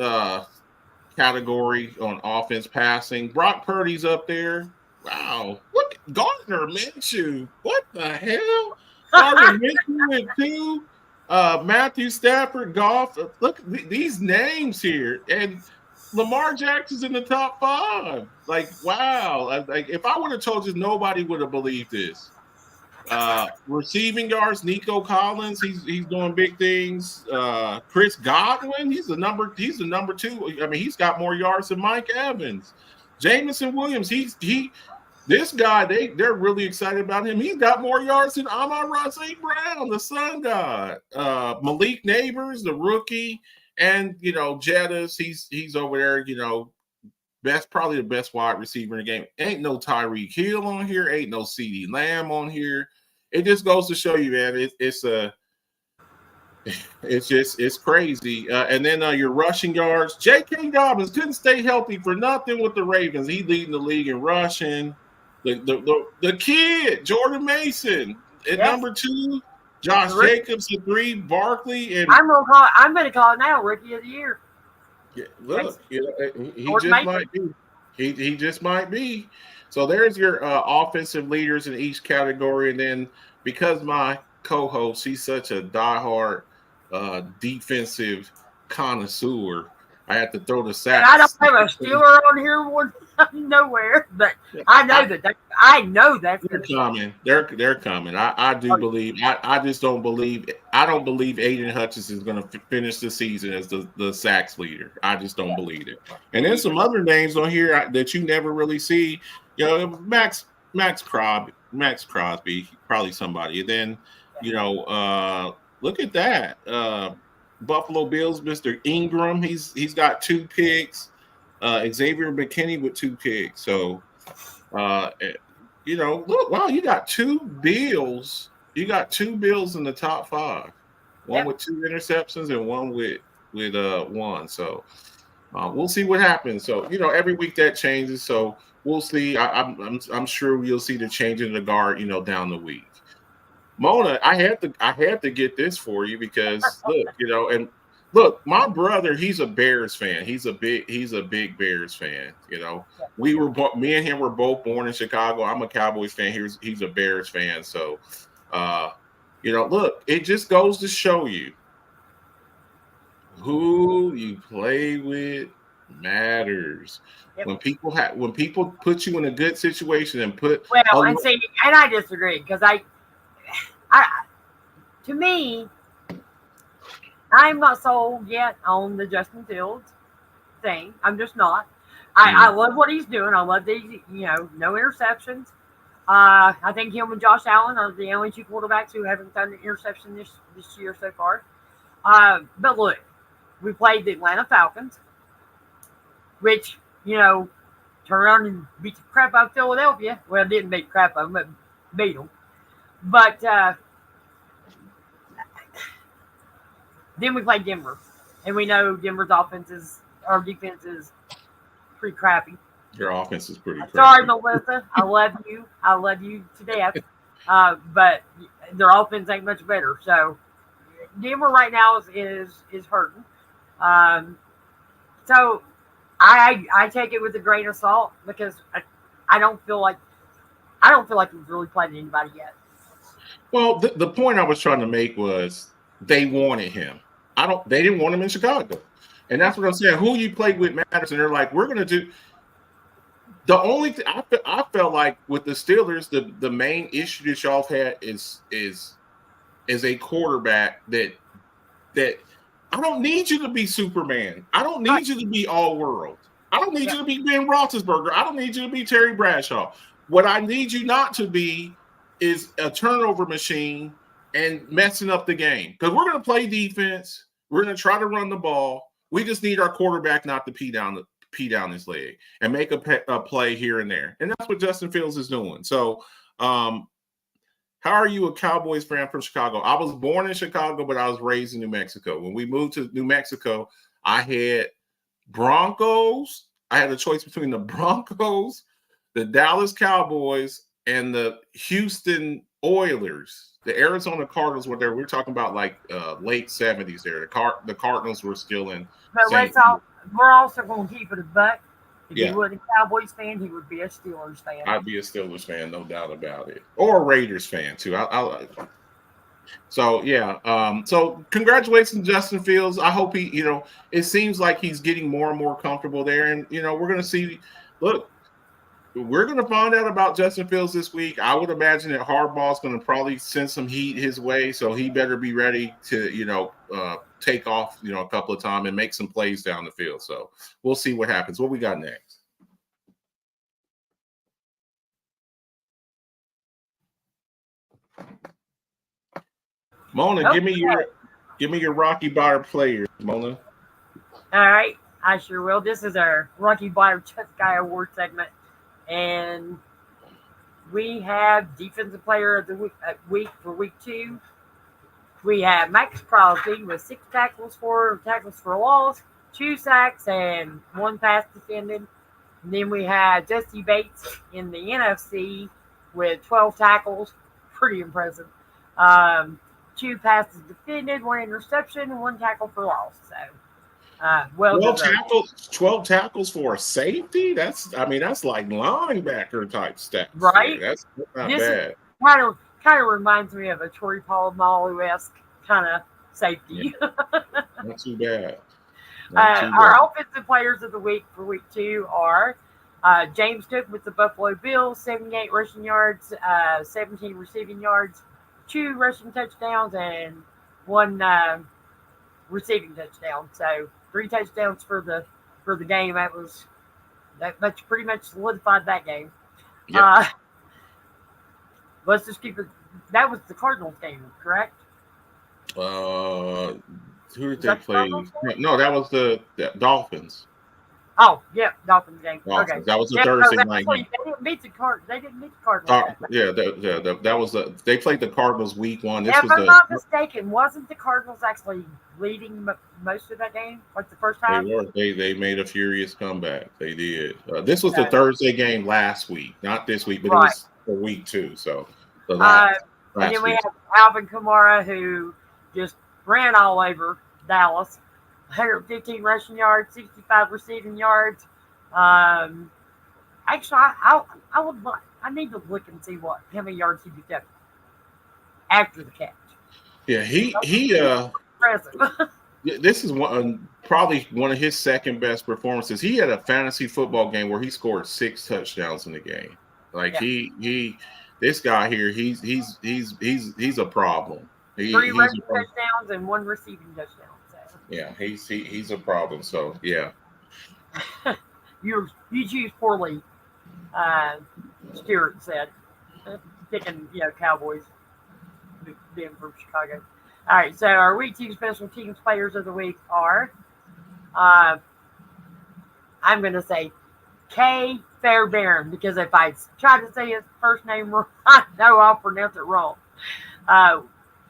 [SPEAKER 4] category on offense passing. Brock Purdy's up there. Wow. Look, Gardner Minshew. What the hell? Gardner Minshew at 2. Matthew Stafford, Goff. Look, these names here. And Lamar Jackson's in the top 5. Like, wow. Like, if I would have told you, nobody would have believed this. Receiving yards, Nico Collins, he's doing big things. Chris Godwin, he's the number 2. I mean, he's got more yards than Mike Evans. Jamison Williams, this guy, they're really excited about him. He's got more yards than Amon-Ra St. Brown, the Sun God. Malik Neighbors, the rookie, and Jettis, he's over there, probably the best wide receiver in the game. Ain't no Tyreek Hill on here. Ain't no CeeDee Lamb on here. It just goes to show you, man. It's crazy. And then your rushing yards. J.K. Dobbins couldn't stay healthy for nothing with the Ravens. He leading the league in rushing. The kid Jordan Mason at number 2. Josh Jacobs at 3. Barkley and
[SPEAKER 5] I'm gonna call it now Rookie of the Year.
[SPEAKER 4] Yeah, look, he just might be. He just might be. So there's your offensive leaders in each category, and then because my co-host, he's such a diehard defensive connoisseur, I have to throw the sack.
[SPEAKER 5] I don't have a Steeler on here nowhere, but I know that's
[SPEAKER 4] they're coming. They're coming. I do believe. I just don't believe. I don't believe Aiden Hutchinson is going to finish the season as the sacks leader. I just don't believe it. And then some other names on here that you never really see. Max Crosby, probably somebody. And then look at that. Buffalo Bills, Mr. Ingram, he's got 2 picks. Xavier McKinney with 2 picks. So, look, wow, you got 2 Bills. You got 2 Bills in the top 5. One with 2 interceptions and one with 1. So, we'll see what happens. So, every week that changes. So, we'll see. I'm sure you'll see the change in the guard, down the week. Mona, I had to get this for you because look, my brother, he's a Bears fan. He's a big Bears fan. Me and him were both born in Chicago. I'm a Cowboys fan. He's a Bears fan. So, look, it just goes to show you who you play with matters. Yep. When people put you in a good situation and
[SPEAKER 5] and I disagree because to me, I'm not sold yet on the Justin Fields thing. I'm just not. I love what he's doing. I love these, no interceptions. I think him and Josh Allen are the only 2 quarterbacks who haven't thrown an interception this year so far. But look, we played the Atlanta Falcons, which, turned around and beat the crap out of Philadelphia. Well, didn't beat the crap out of them, but beat them. But then we played Denver, and we know Denver's offense is our defense is pretty crappy.
[SPEAKER 4] Your offense is pretty crappy.
[SPEAKER 5] Sorry, Melissa. I love you. I love you to death. But their offense ain't much better. So Denver right now is hurting. So I take it with a grain of salt because I don't feel like he's really played anybody yet.
[SPEAKER 4] Well, the point I was trying to make was they wanted him. They didn't want him in Chicago. And that's what I'm saying. Who you played with matters. And they're like, we're going to do. The only thing I felt like with the Steelers, the main issue that y'all had is a quarterback that I don't need you to be Superman. I don't need you to be all world. I don't need you to be Ben Roethlisberger. I don't need you to be Terry Bradshaw. What I need you not to be is a turnover machine and messing up the game. Because we're going to play defense. We're going to try to run the ball. We just need our quarterback not to pee down his leg and make a play here and there. And that's what Justin Fields is doing. So how are you a Cowboys fan from Chicago? I was born in Chicago, but I was raised in New Mexico. When we moved to New Mexico, I had Broncos. I had a choice between the Broncos, the Dallas Cowboys, and the Houston Oilers. The Arizona Cardinals were there. We were talking about like late 70s there. The Cardinals were still in.
[SPEAKER 5] But we're also going to keep it a buck. If he wasn't a Cowboys fan, he would be a Steelers fan.
[SPEAKER 4] I'd be a Steelers fan, no doubt about it. Or a Raiders fan, too. So congratulations, Justin Fields. I hope it seems like he's getting more and more comfortable there. And, we're going to see, look, we're going to find out about Justin Fields this week. I would imagine that Harbaugh's going to probably send some heat his way, so he better be ready to, take off, a couple of times and make some plays down the field. So we'll see what happens. What we got next? Mona, give me your Rocky Bottom players, Mona.
[SPEAKER 5] All right, I sure will. This is our Rocky Bottom Tough Guy Award segment. And we have Defensive Player of the Week for Week 2. We have Max Crosby with 4 tackles for loss, 2 sacks, and 1 pass defended. And then we had Dusty Bates in the NFC with 12 tackles. Pretty impressive. 2 passes defended, 1 interception, and 1 tackle for loss. So
[SPEAKER 4] 12 tackles for a safety? That's like linebacker type stats.
[SPEAKER 5] Right?
[SPEAKER 4] That's not bad.
[SPEAKER 5] Kind of reminds me of a Troy Polamalu-esque kind of safety.
[SPEAKER 4] Yeah. Not too bad.
[SPEAKER 5] Our offensive players of the week for week 2 are James Cook with the Buffalo Bills, 78 rushing yards, 17 receiving yards, 2 rushing touchdowns, and 1 receiving touchdown. So 3 touchdowns for the game. That pretty much solidified that game. Yep. Let's just keep it. That was the Cardinals game, correct?
[SPEAKER 4] Who did they play? No, that was the Dolphins.
[SPEAKER 5] Oh, yeah, Dolphins game.
[SPEAKER 4] Dolphins.
[SPEAKER 5] Okay,
[SPEAKER 4] that was the Thursday night.
[SPEAKER 5] They didn't beat the Cardinals.
[SPEAKER 4] That was they played the Cardinals week 1.
[SPEAKER 5] If I'm not mistaken, wasn't the Cardinals actually leading most of that game, like the first time?
[SPEAKER 4] They were. They made a furious comeback. They did. This was the Thursday game last week, not this week, but it was for week 2. So
[SPEAKER 5] and then we have Alvin Kamara, who just ran all over Dallas. 115 rushing yards, 65 receiving yards. Actually, I need to look and see how many yards he picked up after the catch.
[SPEAKER 4] Yeah, he
[SPEAKER 5] impressive.
[SPEAKER 4] This is probably one of his second best performances. He had a fantasy football game where he scored 6 touchdowns in the game. This guy here, he's a problem.
[SPEAKER 5] 3 rushing touchdowns and 1 receiving touchdown. So.
[SPEAKER 4] Yeah, he's a problem. So yeah.
[SPEAKER 5] you choose poorly, Stewart said, picking Cowboys, being from Chicago. All right, so our week 2 special teams players of the week are, I'm going to say Kay Fairbairn, because if I try to say his first name wrong, I know I'll pronounce it wrong.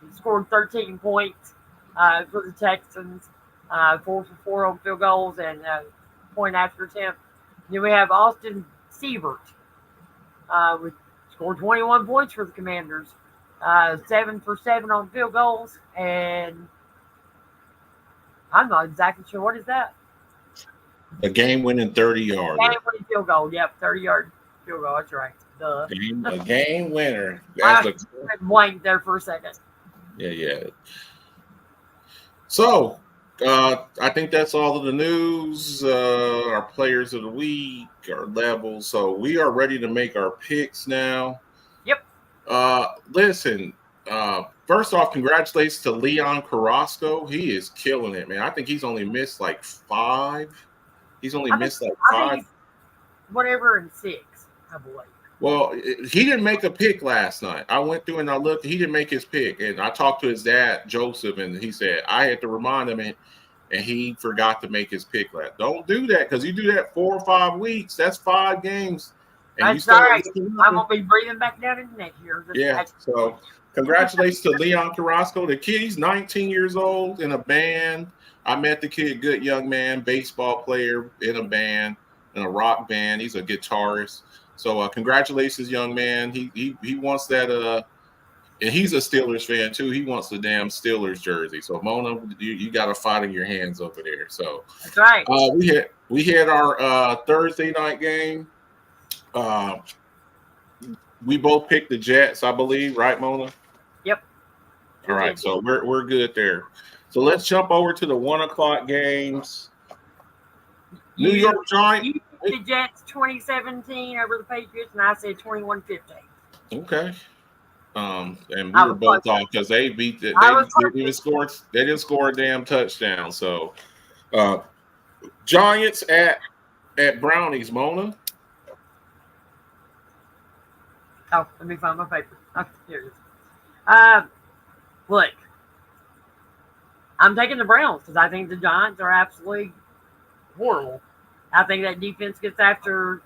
[SPEAKER 5] He scored 13 points for the Texans. 4 for 4 on field goals and point after attempt. Then we have Austin Siebert, with scored 21 points for the Commanders, 7 for 7 on field goals, and I'm not exactly sure what is that.
[SPEAKER 4] A game-winning 30-yarder.
[SPEAKER 5] Game-winning field goal. Yep, 30-yard field goal. That's right. Duh.
[SPEAKER 4] A game winner.
[SPEAKER 5] I blanked there for a second.
[SPEAKER 4] Yeah. So, I think that's all of the news. Our players of the week, our levels. So we are ready to make our picks now.
[SPEAKER 5] Yep.
[SPEAKER 4] Listen. First off, congratulations to Leon Carrasco. He is killing it, man. I think he's only missed like 5. He's only missed like 5.
[SPEAKER 5] Whatever in 6, I believe.
[SPEAKER 4] Well, he didn't make a pick last night. I went through and I looked. He didn't make his pick. And I talked to his dad, Joseph, and he said, I had to remind him, and he forgot to make his pick last. Don't do that, because you do that 4 or 5 weeks. That's 5 games. And
[SPEAKER 5] that's all right. I'm going to be breathing back down into next year.
[SPEAKER 4] Yeah, so congratulations to Leon Carrasco. The kid, he's 19 years old, in a band. I met the kid, good young man, baseball player in a band, in a rock band. He's a guitarist. So congratulations, young man. He wants that. And he's a Steelers fan too. He wants the damn Steelers jersey. So Mona, you got a fight in your hands over there. So
[SPEAKER 5] that's right.
[SPEAKER 4] We had our Thursday night game. We both picked the Jets, I believe, right, Mona?
[SPEAKER 5] Yep.
[SPEAKER 4] All right, so we're good there. So let's jump over to the 1 o'clock games. New York Giants.
[SPEAKER 5] You picked the Jets 2017 over the Patriots, and I said 21-15.
[SPEAKER 4] Okay. And we were both off because they beat the. They didn't score a damn touchdown. So, Giants at Brownies, Mona.
[SPEAKER 5] Oh, let me find my paper. Oh, here it is. Look, I'm taking the Browns because I think the Giants are absolutely horrible. I think that defense gets after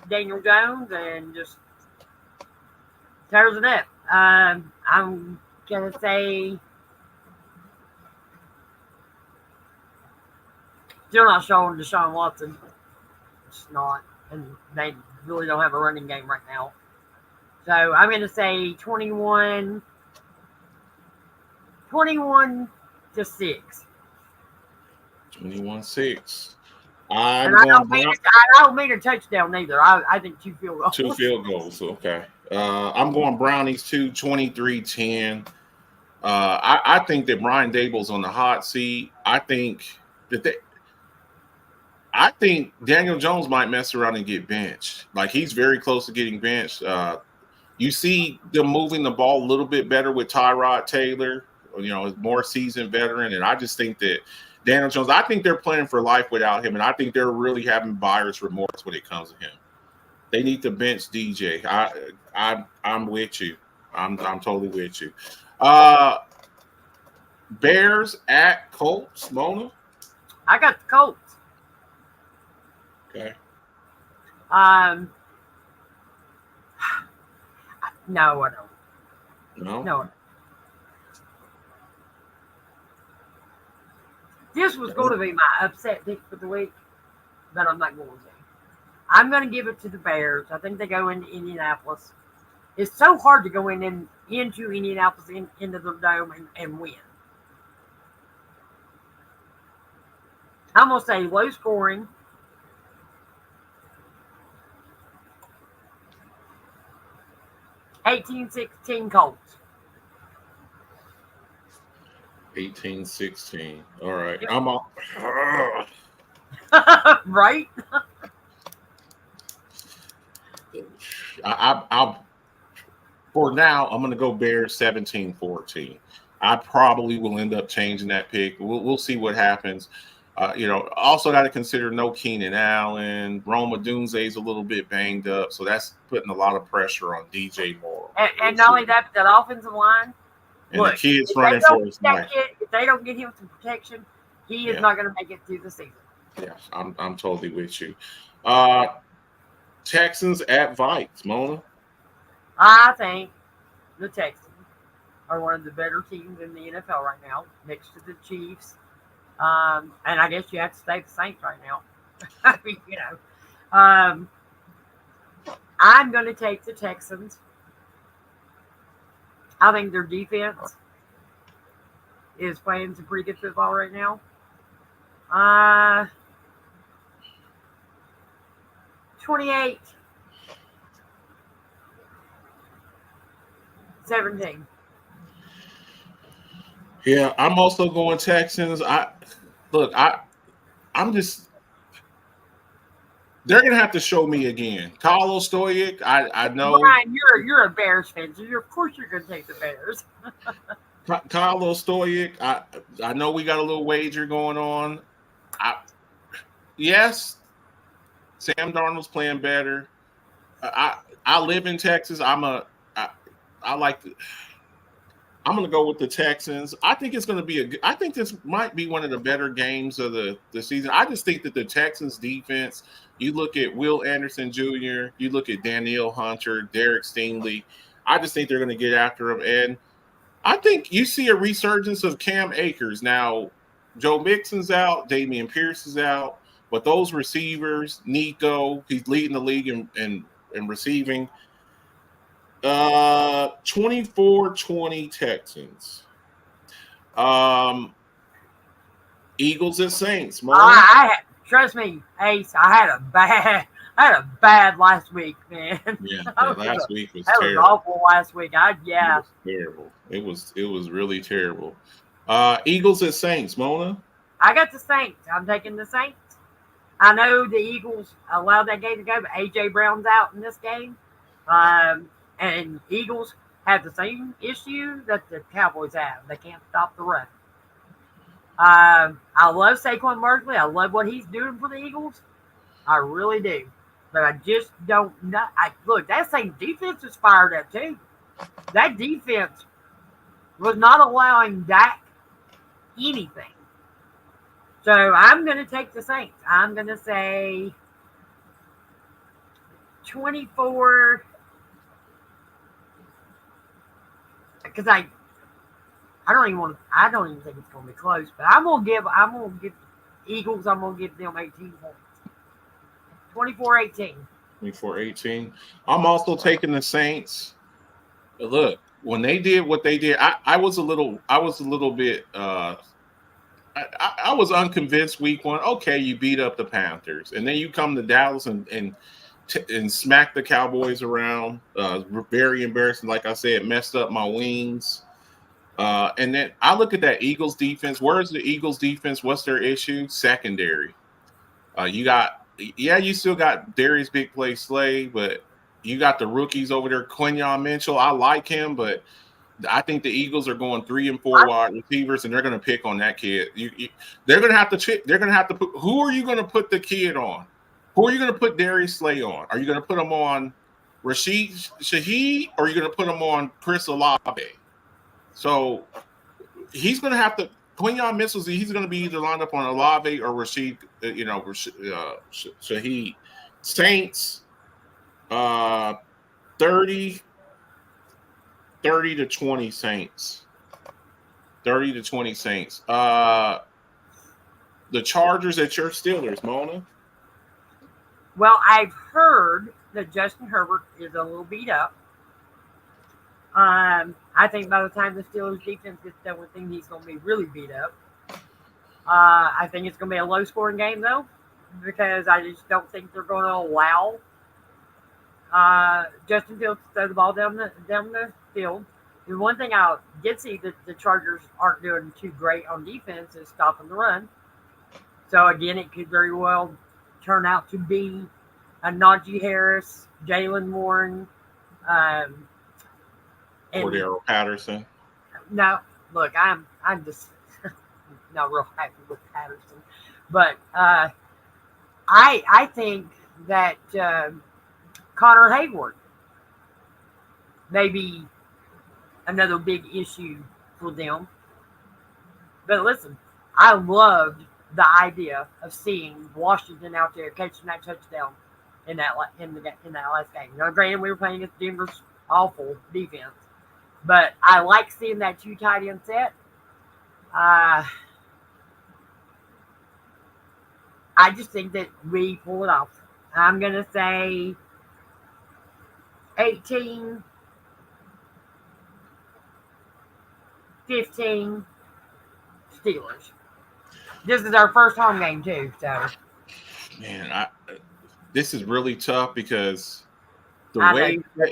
[SPEAKER 5] Daniel Jones and just tears it up. I'm going to say still not showing Deshaun Watson. It's not. And they really don't have a running game right now. So I'm going to say 21-6.
[SPEAKER 4] 21-6.
[SPEAKER 5] I don't mean a touchdown either. I think 2 field goals.
[SPEAKER 4] 2 field goals. Okay. I'm going Brownies too, 23-10. I think that Brian Dable's on the hot seat. I think Daniel Jones might mess around and get benched. Like, he's very close to getting benched. You see them moving the ball a little bit better with Tyrod Taylor, more seasoned veteran. And I just think that Daniel Jones, I think they're playing for life without him. And I think they're really having buyer's remorse when it comes to him. They need to bench DJ. I'm with you. I'm totally with you. Bears at Colts, Mona.
[SPEAKER 5] I got the Colts.
[SPEAKER 4] Okay.
[SPEAKER 5] No, I don't.
[SPEAKER 4] No.
[SPEAKER 5] This was going to be my upset pick for the week, but I'm not going to. I'm going to give it to the Bears. I think they go into Indianapolis. It's so hard to go into Indianapolis, into the dome, and win. I'm going to say low scoring. 18-16 Colts.
[SPEAKER 4] 18-16. All right. Yep. I'm all.
[SPEAKER 5] Right?
[SPEAKER 4] I'll for now, I'm going to go Bears 17-14. I probably will end up changing that pick. We'll see what happens. Also got to consider no Keenan Allen. Rome Odunze's a little bit banged up, so that's putting a lot of pressure on DJ Moore.
[SPEAKER 5] And not only that offensive line.
[SPEAKER 4] And look, the kid's running for his life.
[SPEAKER 5] If they don't get him some protection, he is not going to make it through the season.
[SPEAKER 4] Yeah, I'm totally with you. Texans at Vikes, Mona.
[SPEAKER 5] I think the Texans are one of the better teams in the NFL right now, next to the Chiefs And I guess you have to stay the Saints right now. I mean, I'm going to take the Texans. I think their defense is playing some pretty good football right now. 28-17.
[SPEAKER 4] Yeah, I'm also going Texans. I'm just. They're gonna have to show me again. Carlos Stoic, I know.
[SPEAKER 5] Brian, you're a Bears fan, so of course you're going to take the Bears.
[SPEAKER 4] Carlos Stoic, I know we got a little wager going on. Yes, Sam Darnold's playing better. I live in Texas. I'm gonna go with the Texans. I think it's gonna be I think this might be one of the better games of the season. I just think that the Texans defense. You look at Will Anderson Jr. You look at Danielle Hunter, Derek Stingley. I just think they're going to get after him, and I think you see a resurgence of Cam Akers. Now, Joe Mixon's out, Damian Pierce is out, but those receivers, Nico, he's leading the league in receiving. 24-20 Texans. Eagles at Saints.
[SPEAKER 5] Trust me, Ace. I had a bad last week, man.
[SPEAKER 4] Yeah, last week was terrible.
[SPEAKER 5] That was awful last week.
[SPEAKER 4] It was terrible. It was really terrible. Eagles at Saints, Mona.
[SPEAKER 5] I got the Saints. I'm taking the Saints. I know the Eagles allowed that game to go, but AJ Brown's out in this game. And Eagles have the same issue that the Cowboys have. They can't stop the run. I love Saquon Barkley. I love what he's doing for the Eagles. I really do. But I just don't know. Look, that same defense was fired up too. That defense was not allowing Dak anything. So I'm going to take the Saints. I'm going to say 24. Because I don't even think it's going to be close. But I'm going to give Eagles. I'm going to give them 18 points. 24-18.
[SPEAKER 4] 24-18. I'm also taking the Saints. Look, when they did what they did, I was a little bit. I was unconvinced week one. Okay, you beat up the Panthers, and then you come to Dallas and smack the Cowboys around. Very embarrassing. Like I said, messed up my wings. And then I look at that Eagles defense. Where's the Eagles defense? What's their issue? Secondary. You still got Darius Big Play Slay, but you got the rookies over there. Quinyon Mitchell, I like him, but I think the Eagles are going 3 and 4 wide receivers, and they're going to pick on that kid. They're going to have to. They're going to have to put. Who are you going to put the kid on? Who are you going to put Darius Slay on? Are you going to put him on Rashid Shaheed, or are you going to put him on Chris Olave? So he's going to have to. Quinyon Mitchell, he's going to be either lined up on Olave or Rashid. Shaheed. Saints, 30-20 Saints. 30-20 Saints. The Chargers at your Steelers, Mona.
[SPEAKER 5] Well, I've heard that Justin Herbert is a little beat up. I think by the time the Steelers defense gets done with him, he's going to be really beat up. I think it's going to be a low-scoring game, though, because I just don't think they're going to allow Justin Fields to throw the ball down the field. The one thing I did see that the Chargers aren't doing too great on defense is stopping the run. So, again, it could very well turn out to be a Najee Harris, Jalen Warren,
[SPEAKER 4] Cordero Patterson.
[SPEAKER 5] No, look, I'm just not real happy with Patterson, but I think that Connor Hayward may be another big issue for them. But listen, I loved the idea of seeing Washington out there catching that touchdown in that last game. Now, granted, we were playing against Denver's awful defense, but I like seeing that 2 tight end set. I just think that we pull it off. I'm going to say 18, 15 Steelers. This is our first home game too, so.
[SPEAKER 4] Man, this is really tough because the
[SPEAKER 5] I
[SPEAKER 4] way
[SPEAKER 5] know.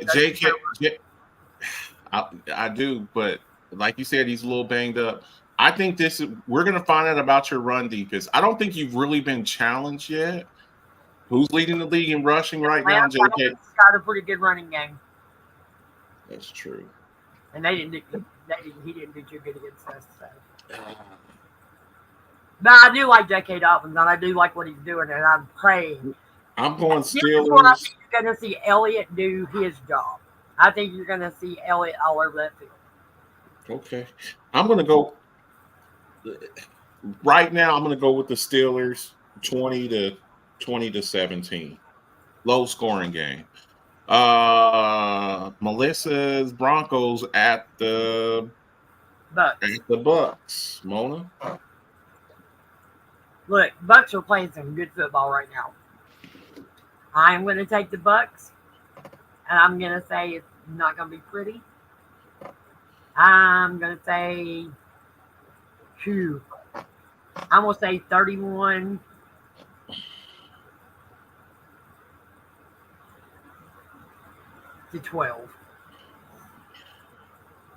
[SPEAKER 4] I do, but like you said, he's a little banged up. I think we're going to find out about your run defense. I don't think you've really been challenged yet. Who's leading the league in rushing right now, JK?
[SPEAKER 5] Got a pretty good running game.
[SPEAKER 4] That's true.
[SPEAKER 5] And he didn't do too good against us. So. But I do like J.K. Dobbins, and I do like what he's doing, and I'm praying.
[SPEAKER 4] I'm going Steelers.
[SPEAKER 5] I think you're going to see Elliott do his job. I think you're going to see Elliott all over that field.
[SPEAKER 4] Okay. I'm going to go – right now, I'm going to go with the Steelers 20 to 17. Low-scoring game. Melissa's Broncos at the Bucks. Mona?
[SPEAKER 5] Look, Bucks are playing some good football right now. I'm going to take the Bucks, and I'm going to say it's not going to be pretty. I'm going to say, I'm going to say 31 to 12.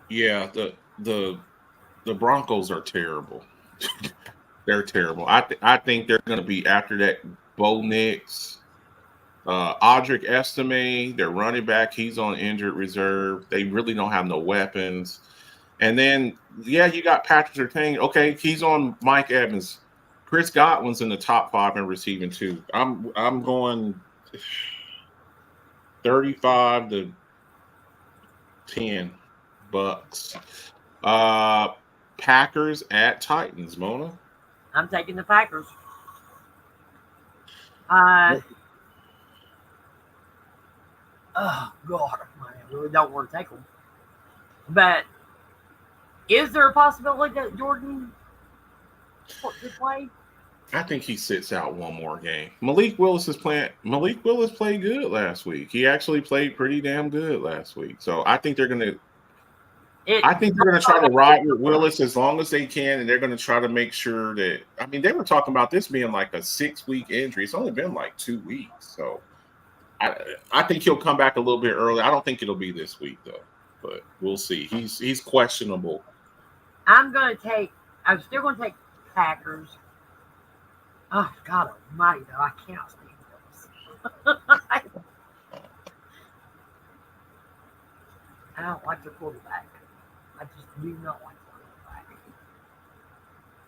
[SPEAKER 4] Yeah, the Broncos are terrible. They're terrible. I think they're going to be after that. Bo Nix, Audric Estime, their running back, he's on injured reserve. They really don't have no weapons. And then, you got Patrick Surtain. Okay, he's on Mike Evans. Chris Godwin's in the top 5 in receiving too. I'm going 35 to 10 Bucks. Packers at Titans, Mona.
[SPEAKER 5] I'm taking the Packers. Oh, God. I really don't want to take them. But is there a possibility that Jordan could play?
[SPEAKER 4] I think he sits out one more game. Malik Willis played good last week. He actually played pretty damn good last week. So I think they're going to try to ride with Willis as long as they can, and they're going to try to make sure that – I mean, they were talking about this being like a 6-week injury. It's only been like 2 weeks. So I think he'll come back a little bit early. I don't think it'll be this week, though, but we'll see. He's questionable.
[SPEAKER 5] I'm still going to take Packers. Oh, God almighty, though. I cannot stand this. I don't like the quarterback. I just do not like the quarterback.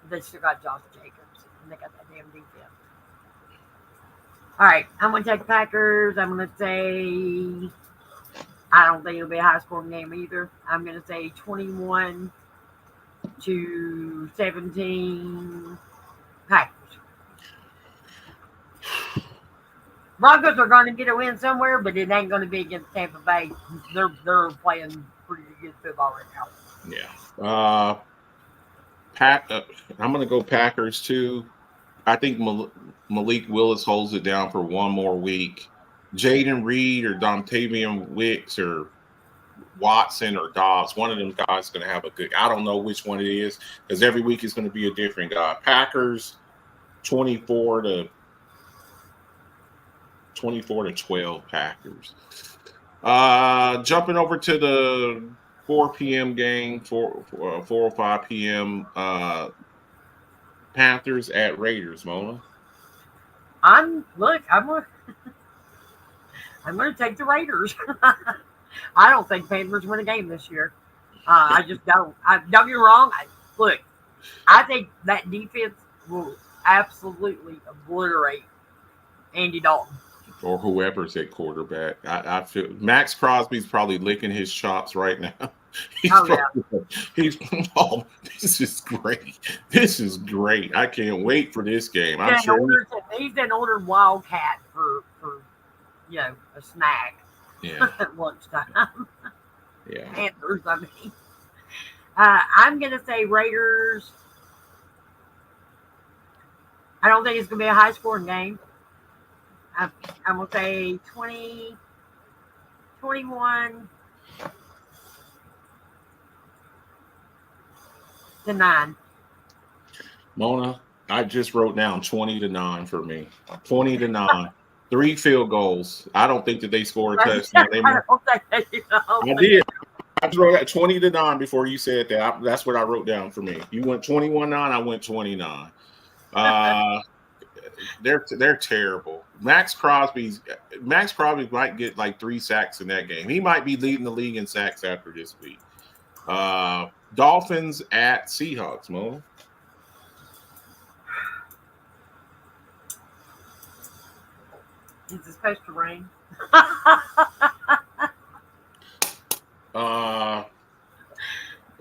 [SPEAKER 5] They still got Josh Jacobs, and they got that damn defense. All right, I'm going to take the Packers. I'm going to say I don't think it'll be a high-scoring game either. I'm going to say 21 to 17 Packers. Broncos are going to get a win somewhere, but it ain't going to be against Tampa Bay. They're playing pretty good football right now.
[SPEAKER 4] Yeah. I'm going to go Packers too. I think Malik Willis holds it down for one more week. Jaden Reed or Dontavian Wicks or Watson or Dobbs, one of them guys is going to have a good – I don't know which one it is because every week is going to be a different guy. Packers 24 to 12 Packers. Jumping over to the 4 p.m. game, 4:05 p.m. Panthers at Raiders, Mona.
[SPEAKER 5] I'm going to take the Raiders. I don't think Panthers win a game this year. I just don't. Don't get me wrong. I think that defense will absolutely obliterate Andy Dalton.
[SPEAKER 4] Or whoever's at quarterback. I feel Max Crosby's probably licking his chops right now. This is great. This is great. I can't wait for this game.
[SPEAKER 5] He's an ordered Wildcat for a snack.
[SPEAKER 4] Yeah.
[SPEAKER 5] At lunchtime.
[SPEAKER 4] Yeah.
[SPEAKER 5] Panthers, I mean. I'm gonna say Raiders I don't think it's going to be a high scoring game. I'm going to say 20, 21 to 9.
[SPEAKER 4] Mona, I just wrote down 20-9 for me. 20-9. 3 field goals. I don't think that they score a touchdown. I did. I just wrote that 20-9 before you said that. That's what I wrote down for me. You went 21-9. I went 29. They're terrible. Max Crosby might get like 3 sacks in that game. He might be leading the league in sacks after this week. Dolphins at Seahawks, Mo.
[SPEAKER 5] Is it supposed to rain?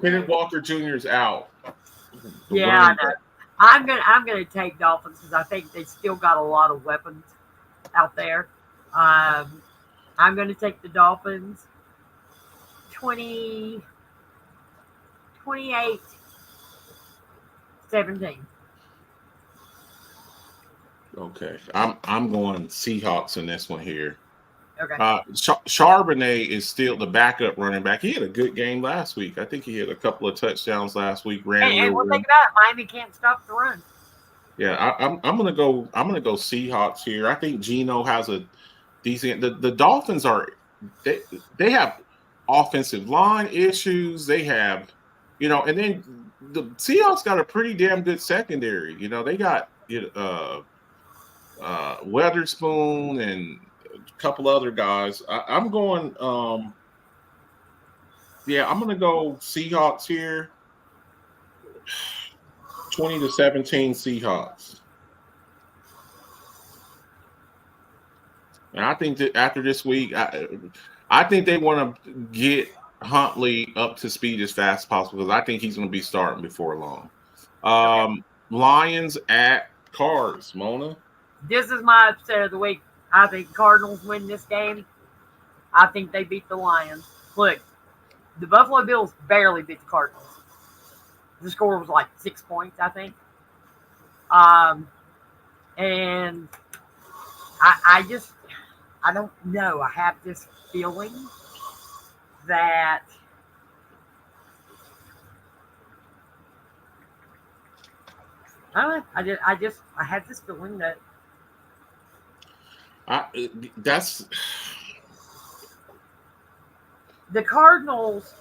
[SPEAKER 4] Kenneth Walker Jr. is out.
[SPEAKER 5] Yeah, I know. I'm gonna take Dolphins because I think they still got a lot of weapons out there. I'm gonna take the Dolphins 28-17.
[SPEAKER 4] Okay, I'm going Seahawks in this one here.
[SPEAKER 5] Okay.
[SPEAKER 4] Charbonnet is still the backup running back. He had a good game last week. I think he had a couple of touchdowns last week.
[SPEAKER 5] And one thing about it, Miami can't stop the run.
[SPEAKER 4] Yeah, I'm gonna go Seahawks here. I think Geno has a decent. The Dolphins they have offensive line issues. They have, and then the Seahawks got a pretty damn good secondary. They got Weatherspoon and a couple other guys. I'm going. I'm gonna go Seahawks here. 20-17 Seahawks. And I think that after this week, I think they want to get Huntley up to speed as fast as possible because I think he's going to be starting before long. Lions at Cards, Mona.
[SPEAKER 5] This is my upset of the week. I think Cardinals win this game. I think they beat the Lions. Look, the Buffalo Bills barely beat the Cardinals. The score was like 6 points, I think. And I don't know. I have this feeling that I have this feeling that
[SPEAKER 4] that's
[SPEAKER 5] the Cardinals,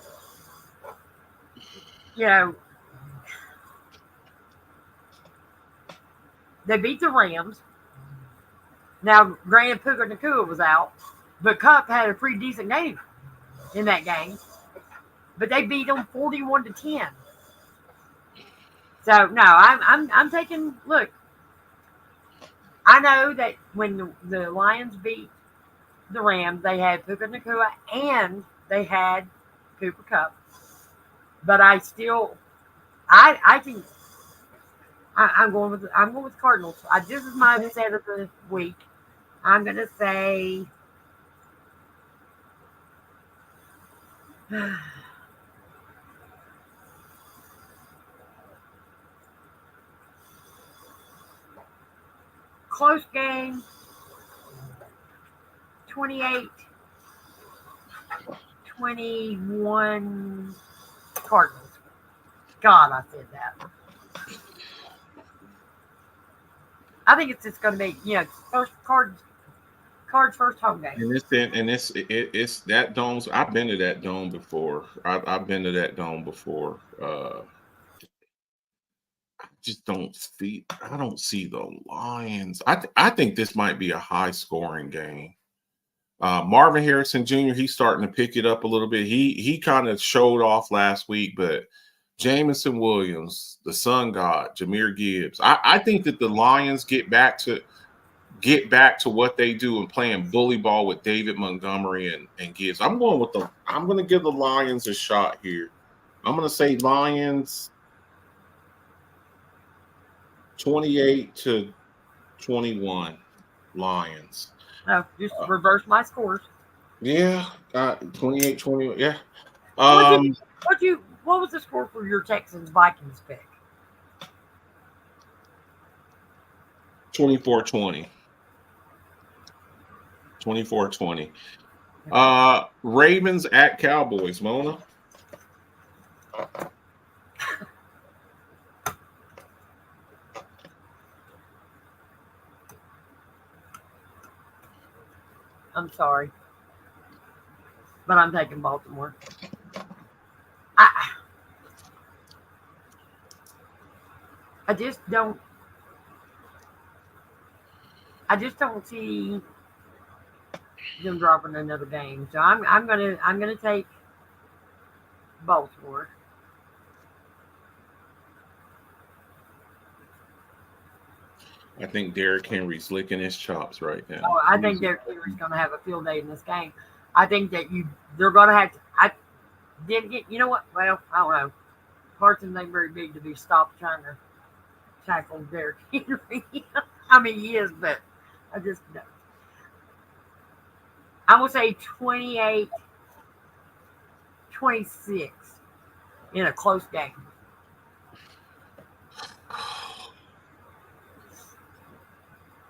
[SPEAKER 5] they beat the Rams. Now, granted, Puka Nacua was out, but Cup had a pretty decent game in that game. But they beat them 41-10. So no, I'm taking. Look, I know that when the Lions beat the Rams, they had Puka Nacua and they had Cooper Cup. But I think I'm going with Cardinals. This is my upset of the week. I'm going to say close game, 28-21 Cardinals. God, I said that. I think it's just going to be, first Cards first home game.
[SPEAKER 4] And it's that dome's. I've been to that dome before. I've been to that dome before. I just don't see. I don't see the Lions. I think this might be a high scoring game. Marvin Harrison Jr. He's starting to pick it up a little bit. He kind of showed off last week, but Jameson Williams, the Sun God, Jahmyr Gibbs. I think that the Lions get back to what they do and playing bully ball with David Montgomery and Gibbs. I'm going to give the Lions a shot here. I'm going to say Lions 28-21 Lions.
[SPEAKER 5] Oh, just reverse my scores.
[SPEAKER 4] Yeah, 28-21. Yeah.
[SPEAKER 5] What was the score for your Texans Vikings pick?
[SPEAKER 4] 24-20. 24-20. Ravens at Cowboys, Mona.
[SPEAKER 5] I'm sorry, but I'm taking Baltimore. I just don't. I just don't see them dropping another game. So I'm gonna take Baltimore.
[SPEAKER 4] I think Derrick Henry's licking his chops right now.
[SPEAKER 5] Oh, I think Derrick Henry's gonna have a field day in this game. I think that they're gonna have to. I did get. You know what? Well, I don't know. Carson's ain't very big to be stopped trying to tackle Derrick Henry. I mean, he is, but I just don't. I'm going to say 28-26 in a close game.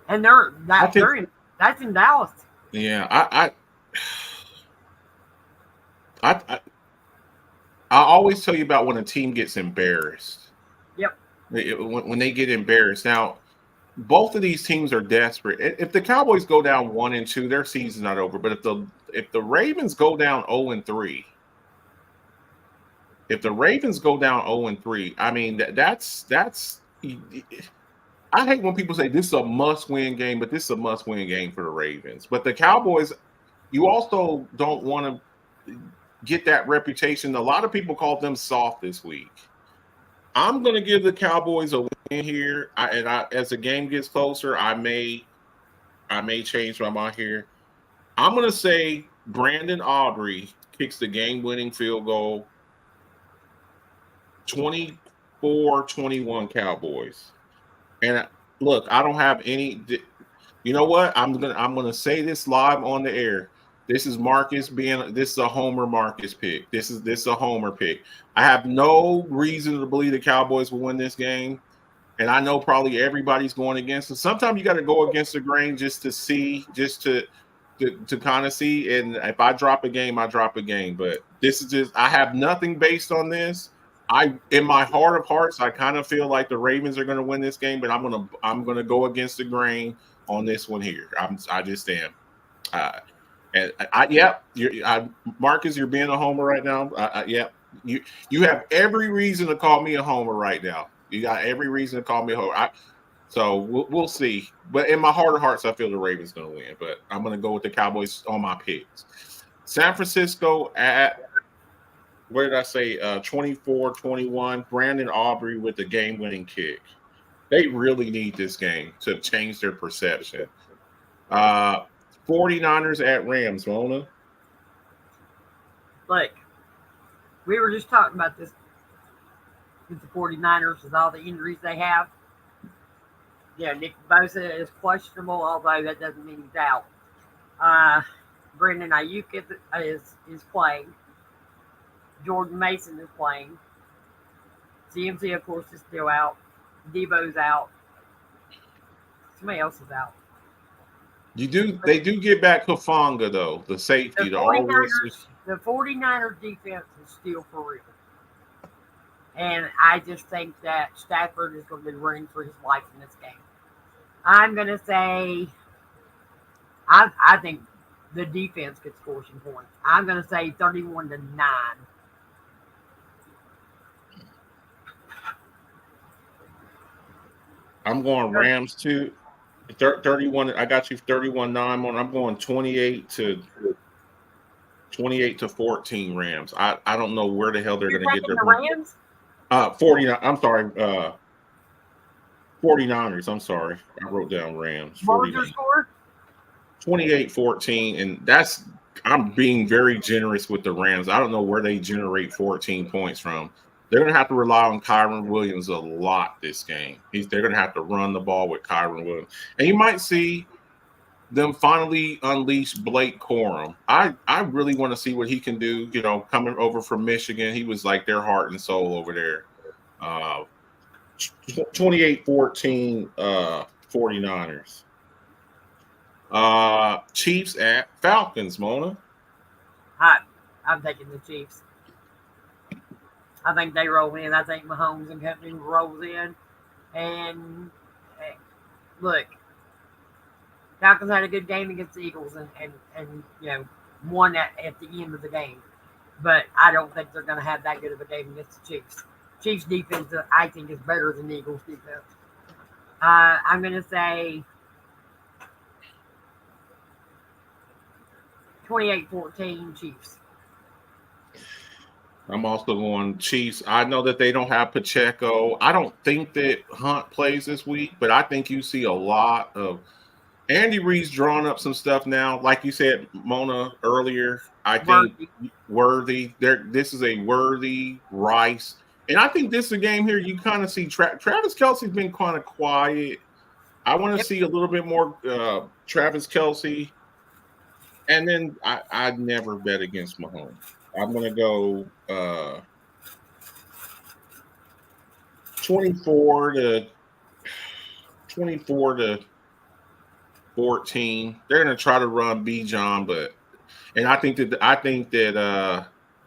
[SPEAKER 5] And that's in Dallas.
[SPEAKER 4] Yeah, I always tell you about when a team gets embarrassed.
[SPEAKER 5] Yep.
[SPEAKER 4] When they get embarrassed. Now, both of these teams are desperate. If the Cowboys go down 1-2, their season's not over. But if the Ravens go down 0-3, I mean that's. I hate when people say this is a must-win game, but this is a must-win game for the Ravens. But the Cowboys, you also don't want to get that reputation. A lot of people call them soft this week. I'm going to give the Cowboys a win here. As the game gets closer, I may change my mind here. I'm going to say Brandon Aubrey kicks the game-winning field goal. 24-21 Cowboys. And look, I don't have any. You know what? I'm gonna say this live on the air. This is a Homer Marcus pick. This is a Homer pick. I have no reason to believe the Cowboys will win this game, and I know probably everybody's going against it. Sometimes you got to go against the grain just to kind of see. And if I drop a game, I drop a game. But this is just I have nothing based on this. In my heart of hearts, I kind of feel like the Ravens are going to win this game, but I'm gonna go against the grain on this one here. I just am. Marcus, you're being a homer right now. You have every reason to call me a homer right now. You got every reason to call me a homer. So we'll see. But in my heart of hearts, I feel the Ravens going to win. But I'm going to go with the Cowboys on my picks. San Francisco at, what did I say, 24-21. Brandon Aubrey with the game-winning kick. They really need this game to change their perception. 49ers at Rams, Mona.
[SPEAKER 5] Like, we were just talking about this with the 49ers with all the injuries they have. Yeah, Nick Bosa is questionable, although that doesn't mean he's out. Brandon Ayuk is playing. Jordan Mason is playing. CMC, of course, is still out. Debo's out. Somebody else is out.
[SPEAKER 4] They do get back Hufanga, though, the safety.
[SPEAKER 5] The 49ers defense is still for real. And I just think that Stafford is going to be running for his life in this game. I'm going to say, I think the defense could score some points. I'm going to say 31-9.
[SPEAKER 4] I'm going Rams too. 31. I got you 31-9 on. I'm going 28 to 14 Rams. I don't know where the hell they're going to get their
[SPEAKER 5] Rams.
[SPEAKER 4] 49. I'm sorry. 49ers. I'm sorry. I wrote down Rams.
[SPEAKER 5] What was your score?
[SPEAKER 4] 28-14, and I'm being very generous with the Rams. I don't know where they generate 14 points from. They're going to have to rely on Kyron Williams a lot this game. They're going to have to run the ball with Kyron Williams. And you might see them finally unleash Blake Corum. I really want to see what he can do, coming over from Michigan. He was like their heart and soul over there. 28-14 49ers. Chiefs at Falcons, Mona.
[SPEAKER 5] I'm taking the Chiefs. I think they roll in. I think Mahomes and company rolls in. And look, Falcons had a good game against the Eagles and won at the end of the game. But I don't think they're going to have that good of a game against the Chiefs. Chiefs defense, I think, is better than the Eagles defense. I'm going to say 28-14 Chiefs.
[SPEAKER 4] I'm also going Chiefs. I know that they don't have Pacheco. I don't think that Hunt plays this week, but I think you see a lot of Andy Reid's drawing up some stuff now. Like you said, Mona, earlier, I think Worthy. This is a Worthy, Rice. And I think this is a game here you kind of see Travis Kelce's been kind of quiet. I want to see a little bit more Travis Kelce. And then I'd never bet against Mahomes. I'm going to go 24 to 14. They're going to try to run Bijan, and I think that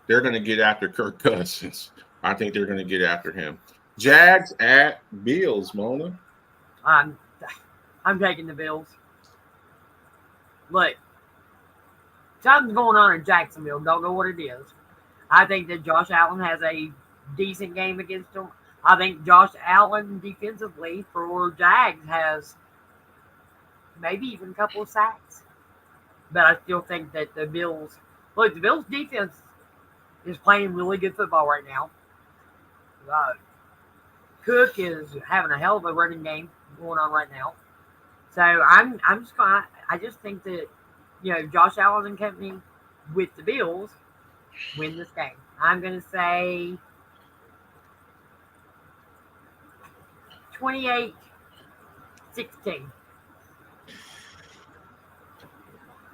[SPEAKER 4] they're going to get after Kirk Cousins. I think they're going to get after him. Jags at Bills, Mona.
[SPEAKER 5] I'm taking the Bills. Look, something's going on in Jacksonville. Don't know what it is. I think that Josh Allen has a decent game against them. I think Josh Allen defensively for Jags has maybe even a couple of sacks. But I still think that the Bills defense is playing really good football right now. Cook is having a hell of a running game going on right now. So I just think that Josh Allen and company with the Bills win this game. I'm going to say 28-16.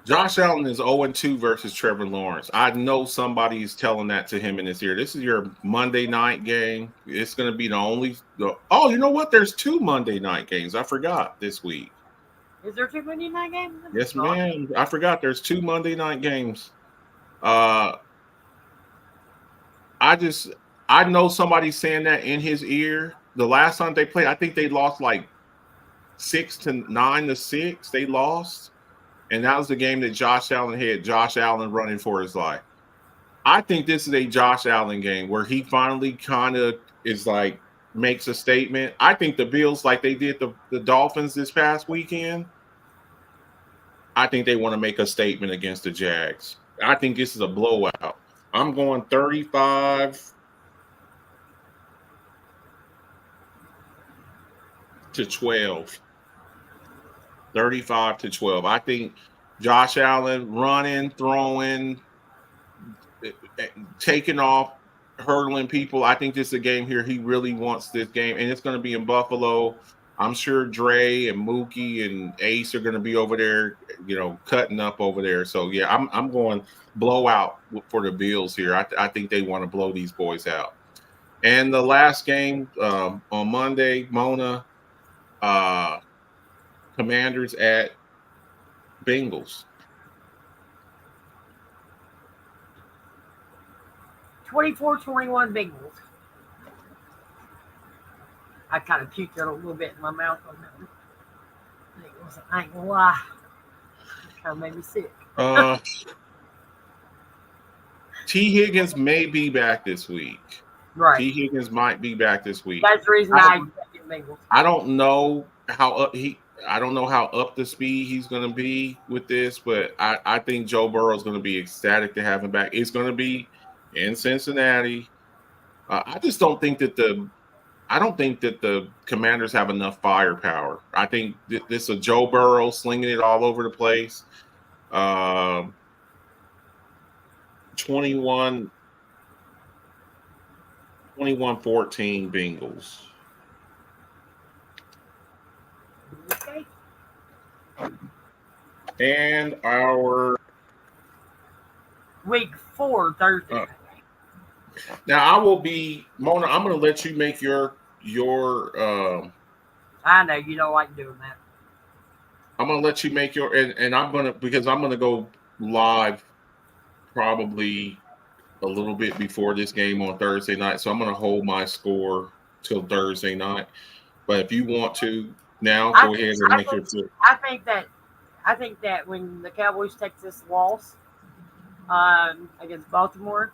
[SPEAKER 4] Josh Allen is 0-2 versus Trevor Lawrence. I know somebody's telling that to him in his ear. This is your Monday night game. It's going to be oh, you know what? There's 2 Monday night games. I forgot this week.
[SPEAKER 5] Is there 2 Monday night games?
[SPEAKER 4] Yes, ma'am. I forgot there's 2 Monday night games. I know somebody's saying that in his ear. The last time they played, I think they lost like 9-6. They lost. And that was the game that Josh Allen had. Josh Allen running for his life. I think this is a Josh Allen game where he finally kind of is like makes a statement. I think the Bills, like they did the Dolphins this past weekend, I think they want to make a statement against the Jags. I think this is a blowout. I'm going 35-12. 35-12. I think Josh Allen running, throwing, taking off, hurdling people. I think this is a game here. He really wants this game, and it's going to be in Buffalo. I'm sure Dre and Mookie and Ace are going to be over there, cutting up over there. So yeah, I'm going blowout for the Bills here. I think they want to blow these boys out. And the last game on Monday, Mona. Commanders at Bengals.
[SPEAKER 5] 24-21 Bengals. I kind of puked it a little bit in my mouth on that one. I ain't gonna lie. It kind of made me sick.
[SPEAKER 4] T. Higgins may be back this week.
[SPEAKER 5] Right.
[SPEAKER 4] T. Higgins might be back this week.
[SPEAKER 5] That's the reason I take the Bengals.
[SPEAKER 4] I don't know how up to speed he's going to be with this, but I think Joe Burrow is going to be ecstatic to have him back. It's going to be in Cincinnati. I just don't think that the Commanders have enough firepower. I think this is a Joe Burrow slinging it all over the place. 21-14 Bengals.
[SPEAKER 5] Okay.
[SPEAKER 4] And our
[SPEAKER 5] week 4 Thursday.
[SPEAKER 4] Now I will be Mona. I'm going to let you make your.
[SPEAKER 5] I I know you don't like doing that.
[SPEAKER 4] I'm gonna let you make your and I'm gonna go live probably a little bit before this game on Thursday night. So I'm gonna hold my score till Thursday night. But if you want to now, go ahead and make your pick.
[SPEAKER 5] I think that when the Cowboys take this loss against Baltimore,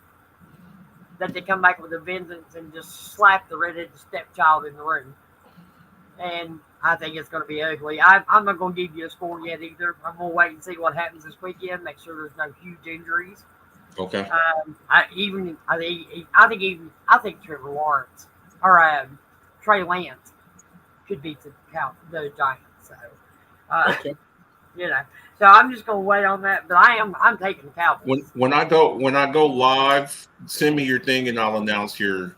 [SPEAKER 5] that they come back with a vengeance and just slap the redheaded stepchild in the room. And I think it's going to be ugly. I'm not going to give you a score yet either. I'm going to wait and see what happens this weekend. Make sure there's no huge injuries.
[SPEAKER 4] Okay.
[SPEAKER 5] I think Trevor Lawrence or Trey Lance could beat the Giants. So,
[SPEAKER 4] Okay.
[SPEAKER 5] you know, so I'm just going to wait on that. But I'm taking the Cowboys.
[SPEAKER 4] When I go live, send me your thing and I'll announce your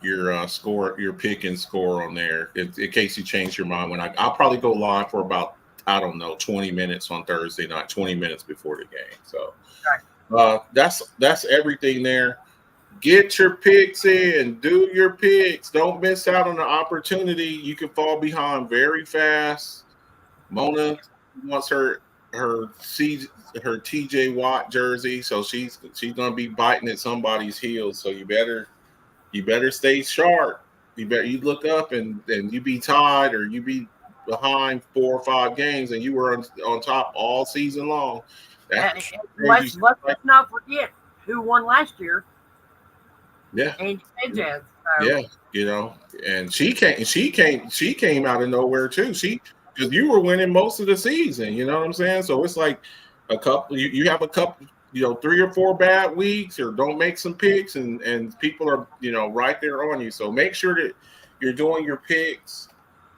[SPEAKER 4] score, your pick and score on there in case you change your mind. I'll probably go live for about 20 minutes on Thursday night, 20 minutes before the game. So that's everything there. Get your picks in, do your picks. Don't miss out on the opportunity. You can fall behind very fast. Mona wants her TJ Watt jersey, so she's gonna be biting at somebody's heels. So you better stay sharp. You look up and you be tied or you be behind 4 or 5 games and you were on top all season long.
[SPEAKER 5] Let's not forget who won last year.
[SPEAKER 4] Yeah.
[SPEAKER 5] Andy Sanchez.
[SPEAKER 4] So. Yeah, and she came out of nowhere too. Because you were winning most of the season, you know what I'm saying? So it's like a couple. You have a couple, 3 or 4 bad weeks, or don't make some picks, and people are, right there on you. So make sure that you're doing your picks.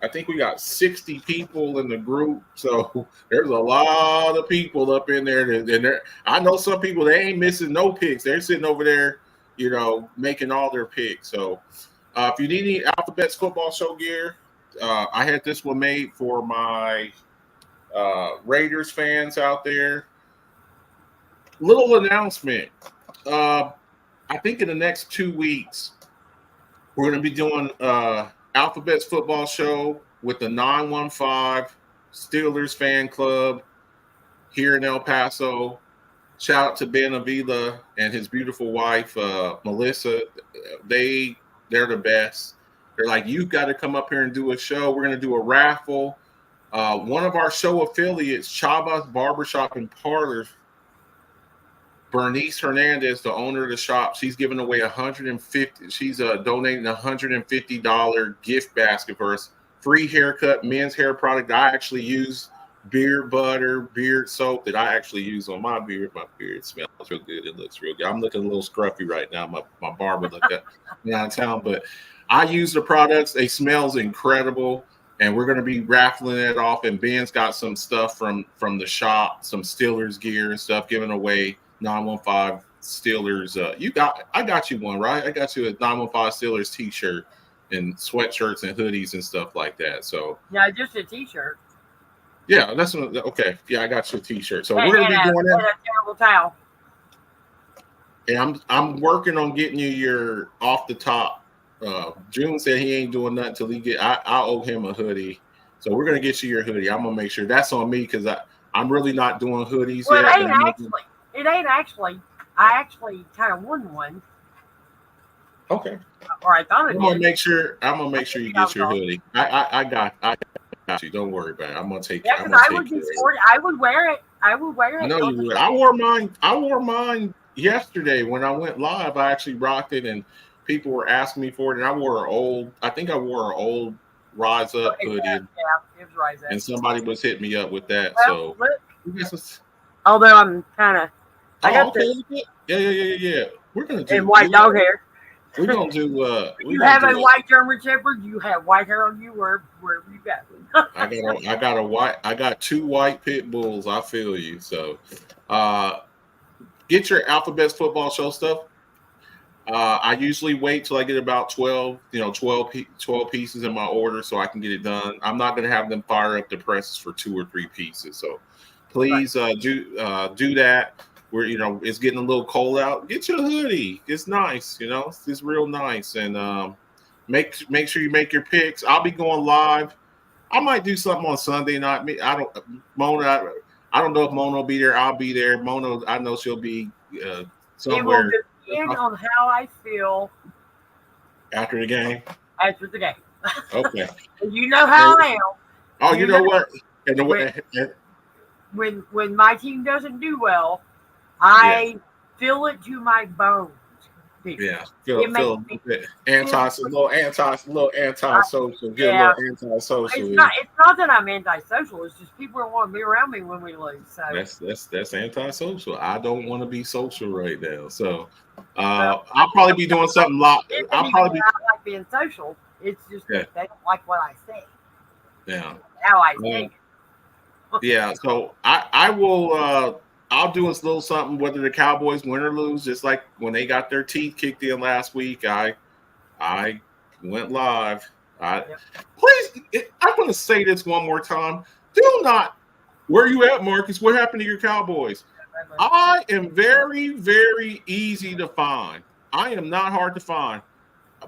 [SPEAKER 4] I think we got 60 people in the group, so there's a lot of people up in there. And I know some people, they ain't missing no picks. They're sitting over there, making all their picks. So if you need any Alphabet's football show gear, I had this one made for my Raiders fans out there. Little announcement. I think in the next 2 weeks, we're going to be doing Alphabet's football show with the 915 Steelers fan club here in El Paso. Shout out to Ben Avila and his beautiful wife, Melissa. They're the best. They're like, you've got to come up here and do a show. We're going to do a raffle. One of our show affiliates, Chava's Barbershop and Parlor, Bernice Hernandez, the owner of the shop, she's giving away $150. She's donating $150 gift basket for us. Free haircut, men's hair product. I actually use beard butter, beard soap that I actually use on my beard. My beard smells real good. It looks real good. I'm looking a little scruffy right now. My barber looked at me out of town, but I use the products. They smells incredible, and we're going to be raffling it off. And Ben's got some stuff from the shop, some Steelers gear and stuff, giving away 915 Steelers. I got you one, right? I got you a 915 Steelers T-shirt and sweatshirts and hoodies and stuff like that. So
[SPEAKER 5] yeah, just a T-shirt.
[SPEAKER 4] Yeah, that's okay. Yeah, I got you a T-shirt. So we're gonna be doing that.
[SPEAKER 5] A terrible towel.
[SPEAKER 4] And I'm working on getting you your off the top. June said he ain't doing nothing until he get. I owe him a hoodie, so we're gonna get you your hoodie. I'm gonna make sure that's on me because I'm really not doing hoodies yet.
[SPEAKER 5] It ain't actually. I actually kind of won one.
[SPEAKER 4] Okay.
[SPEAKER 5] Or I thought it
[SPEAKER 4] I'm gonna make sure you get your hoodie. I got you. Don't worry about it. I'm gonna take.
[SPEAKER 5] Yeah, because I would be sporty. I would wear it. I
[SPEAKER 4] know you would. I wore mine yesterday when I went live. I actually rocked it, and people were asking me for it. And I wore an old Rise Up hoodie.
[SPEAKER 5] Yeah, it was Rise Up.
[SPEAKER 4] And somebody was hitting me up with that.
[SPEAKER 5] Well,
[SPEAKER 4] so,
[SPEAKER 5] although I'm kind of,
[SPEAKER 4] yeah. We're gonna do
[SPEAKER 5] and white dog hair.
[SPEAKER 4] We're gonna do.
[SPEAKER 5] You have a white German Shepherd. You have white hair on you wherever you got.
[SPEAKER 4] I got 2 white pit bulls. I feel you. So, get your Alphabet's football show stuff. I usually wait till I get about 12 pieces in my order so I can get it done. I'm not going to have them fire up the presses for 2 or 3 pieces. So please do that. Where it's getting a little cold out. Get your hoodie. It's nice. It's real nice. And make sure you make your picks. I'll be going live I might do something on Sunday night. I don't know if Mona will be there. I'll be there. Mona, I know she'll be somewhere.
[SPEAKER 5] It will depend on how I feel
[SPEAKER 4] after the game.
[SPEAKER 5] After the game.
[SPEAKER 4] Okay.
[SPEAKER 5] You know how I am.
[SPEAKER 4] Oh, you know what?
[SPEAKER 5] When my team doesn't do well, I feel it to my bones.
[SPEAKER 4] Yeah, feel a little antisocial. Get a little antisocial.
[SPEAKER 5] It's not that I'm antisocial. It's just people don't want to be around me when we lose. So
[SPEAKER 4] that's antisocial. I don't want to be social right now. So I'll probably be doing something. I
[SPEAKER 5] like being social. It's just that they don't like what I say.
[SPEAKER 4] Yeah.
[SPEAKER 5] How I think.
[SPEAKER 4] Yeah. So I will. I'll do a little something, whether the Cowboys win or lose, just like when they got their teeth kicked in last week. I went live. Please, I'm going to say this one more time. Do not. Where you at, Marcus? What happened to your Cowboys? I am very, very easy to find. I am not hard to find.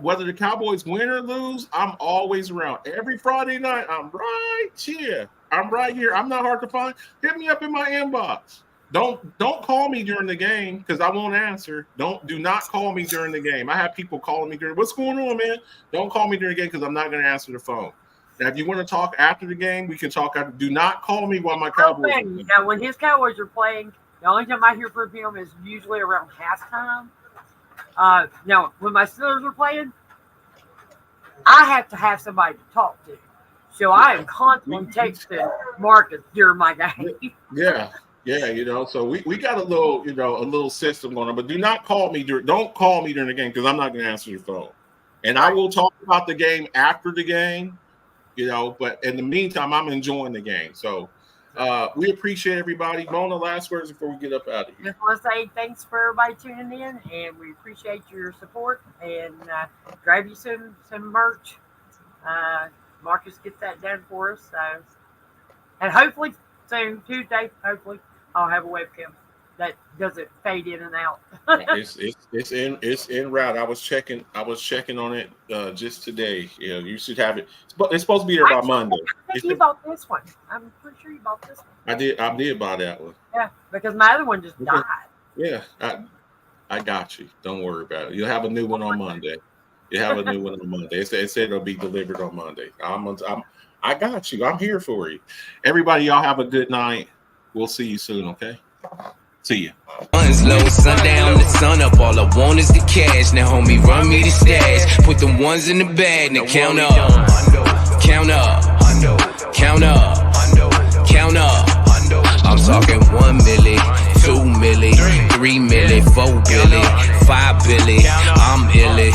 [SPEAKER 4] Whether the Cowboys win or lose, I'm always around. Every Friday night, I'm right here. I'm right here. I'm not hard to find. Hit me up in my inbox. Don't call me during the game because I won't answer. Do not call me during the game. I have people calling me during. What's going on, man? Don't call me during the game because I'm not going to answer the phone. Now, if you want to talk after the game, we can talk after. Do not call me while my Cowboys.
[SPEAKER 5] Now, when his Cowboys are playing, the only time I hear from him is usually around halftime. Now, when my Steelers are playing, I have to have somebody to talk to. So I am constantly texting Marcus during my game.
[SPEAKER 4] Yeah. Yeah, so we got a little system going on, but don't call me during the game because I'm not going to answer your phone. And I will talk about the game after the game, but in the meantime, I'm enjoying the game. So we appreciate everybody. Mona, last words before we get up out of here.
[SPEAKER 5] Just want to say thanks for everybody tuning in, and we appreciate your support, and grab you some merch. Marcus gets that done for us. And hopefully soon, Tuesday, I'll have a webcam that doesn't fade in and out.
[SPEAKER 4] it's en route. I was checking on it just today. You should have it. It's supposed to be there by Monday.
[SPEAKER 5] I think you bought this one. I'm pretty sure you bought this one.
[SPEAKER 4] I did buy that one.
[SPEAKER 5] Yeah, because my other one just died.
[SPEAKER 4] Yeah, I got you. Don't worry about it. You'll have a new one on Monday. It said it'll be delivered on Monday. I got you. I'm here for you. Everybody, y'all have a good night. We'll see you soon, okay? See ya.
[SPEAKER 3] Funds low, sundown, the sun up. All I want is the cash. Now, homie, run me the stash. Put the ones in the bag. Now count up. Count up. Count up. Count up. I'm talking 1 milli, 2 milli, 3 milli, 4 billy, 5 billy. I'm illy.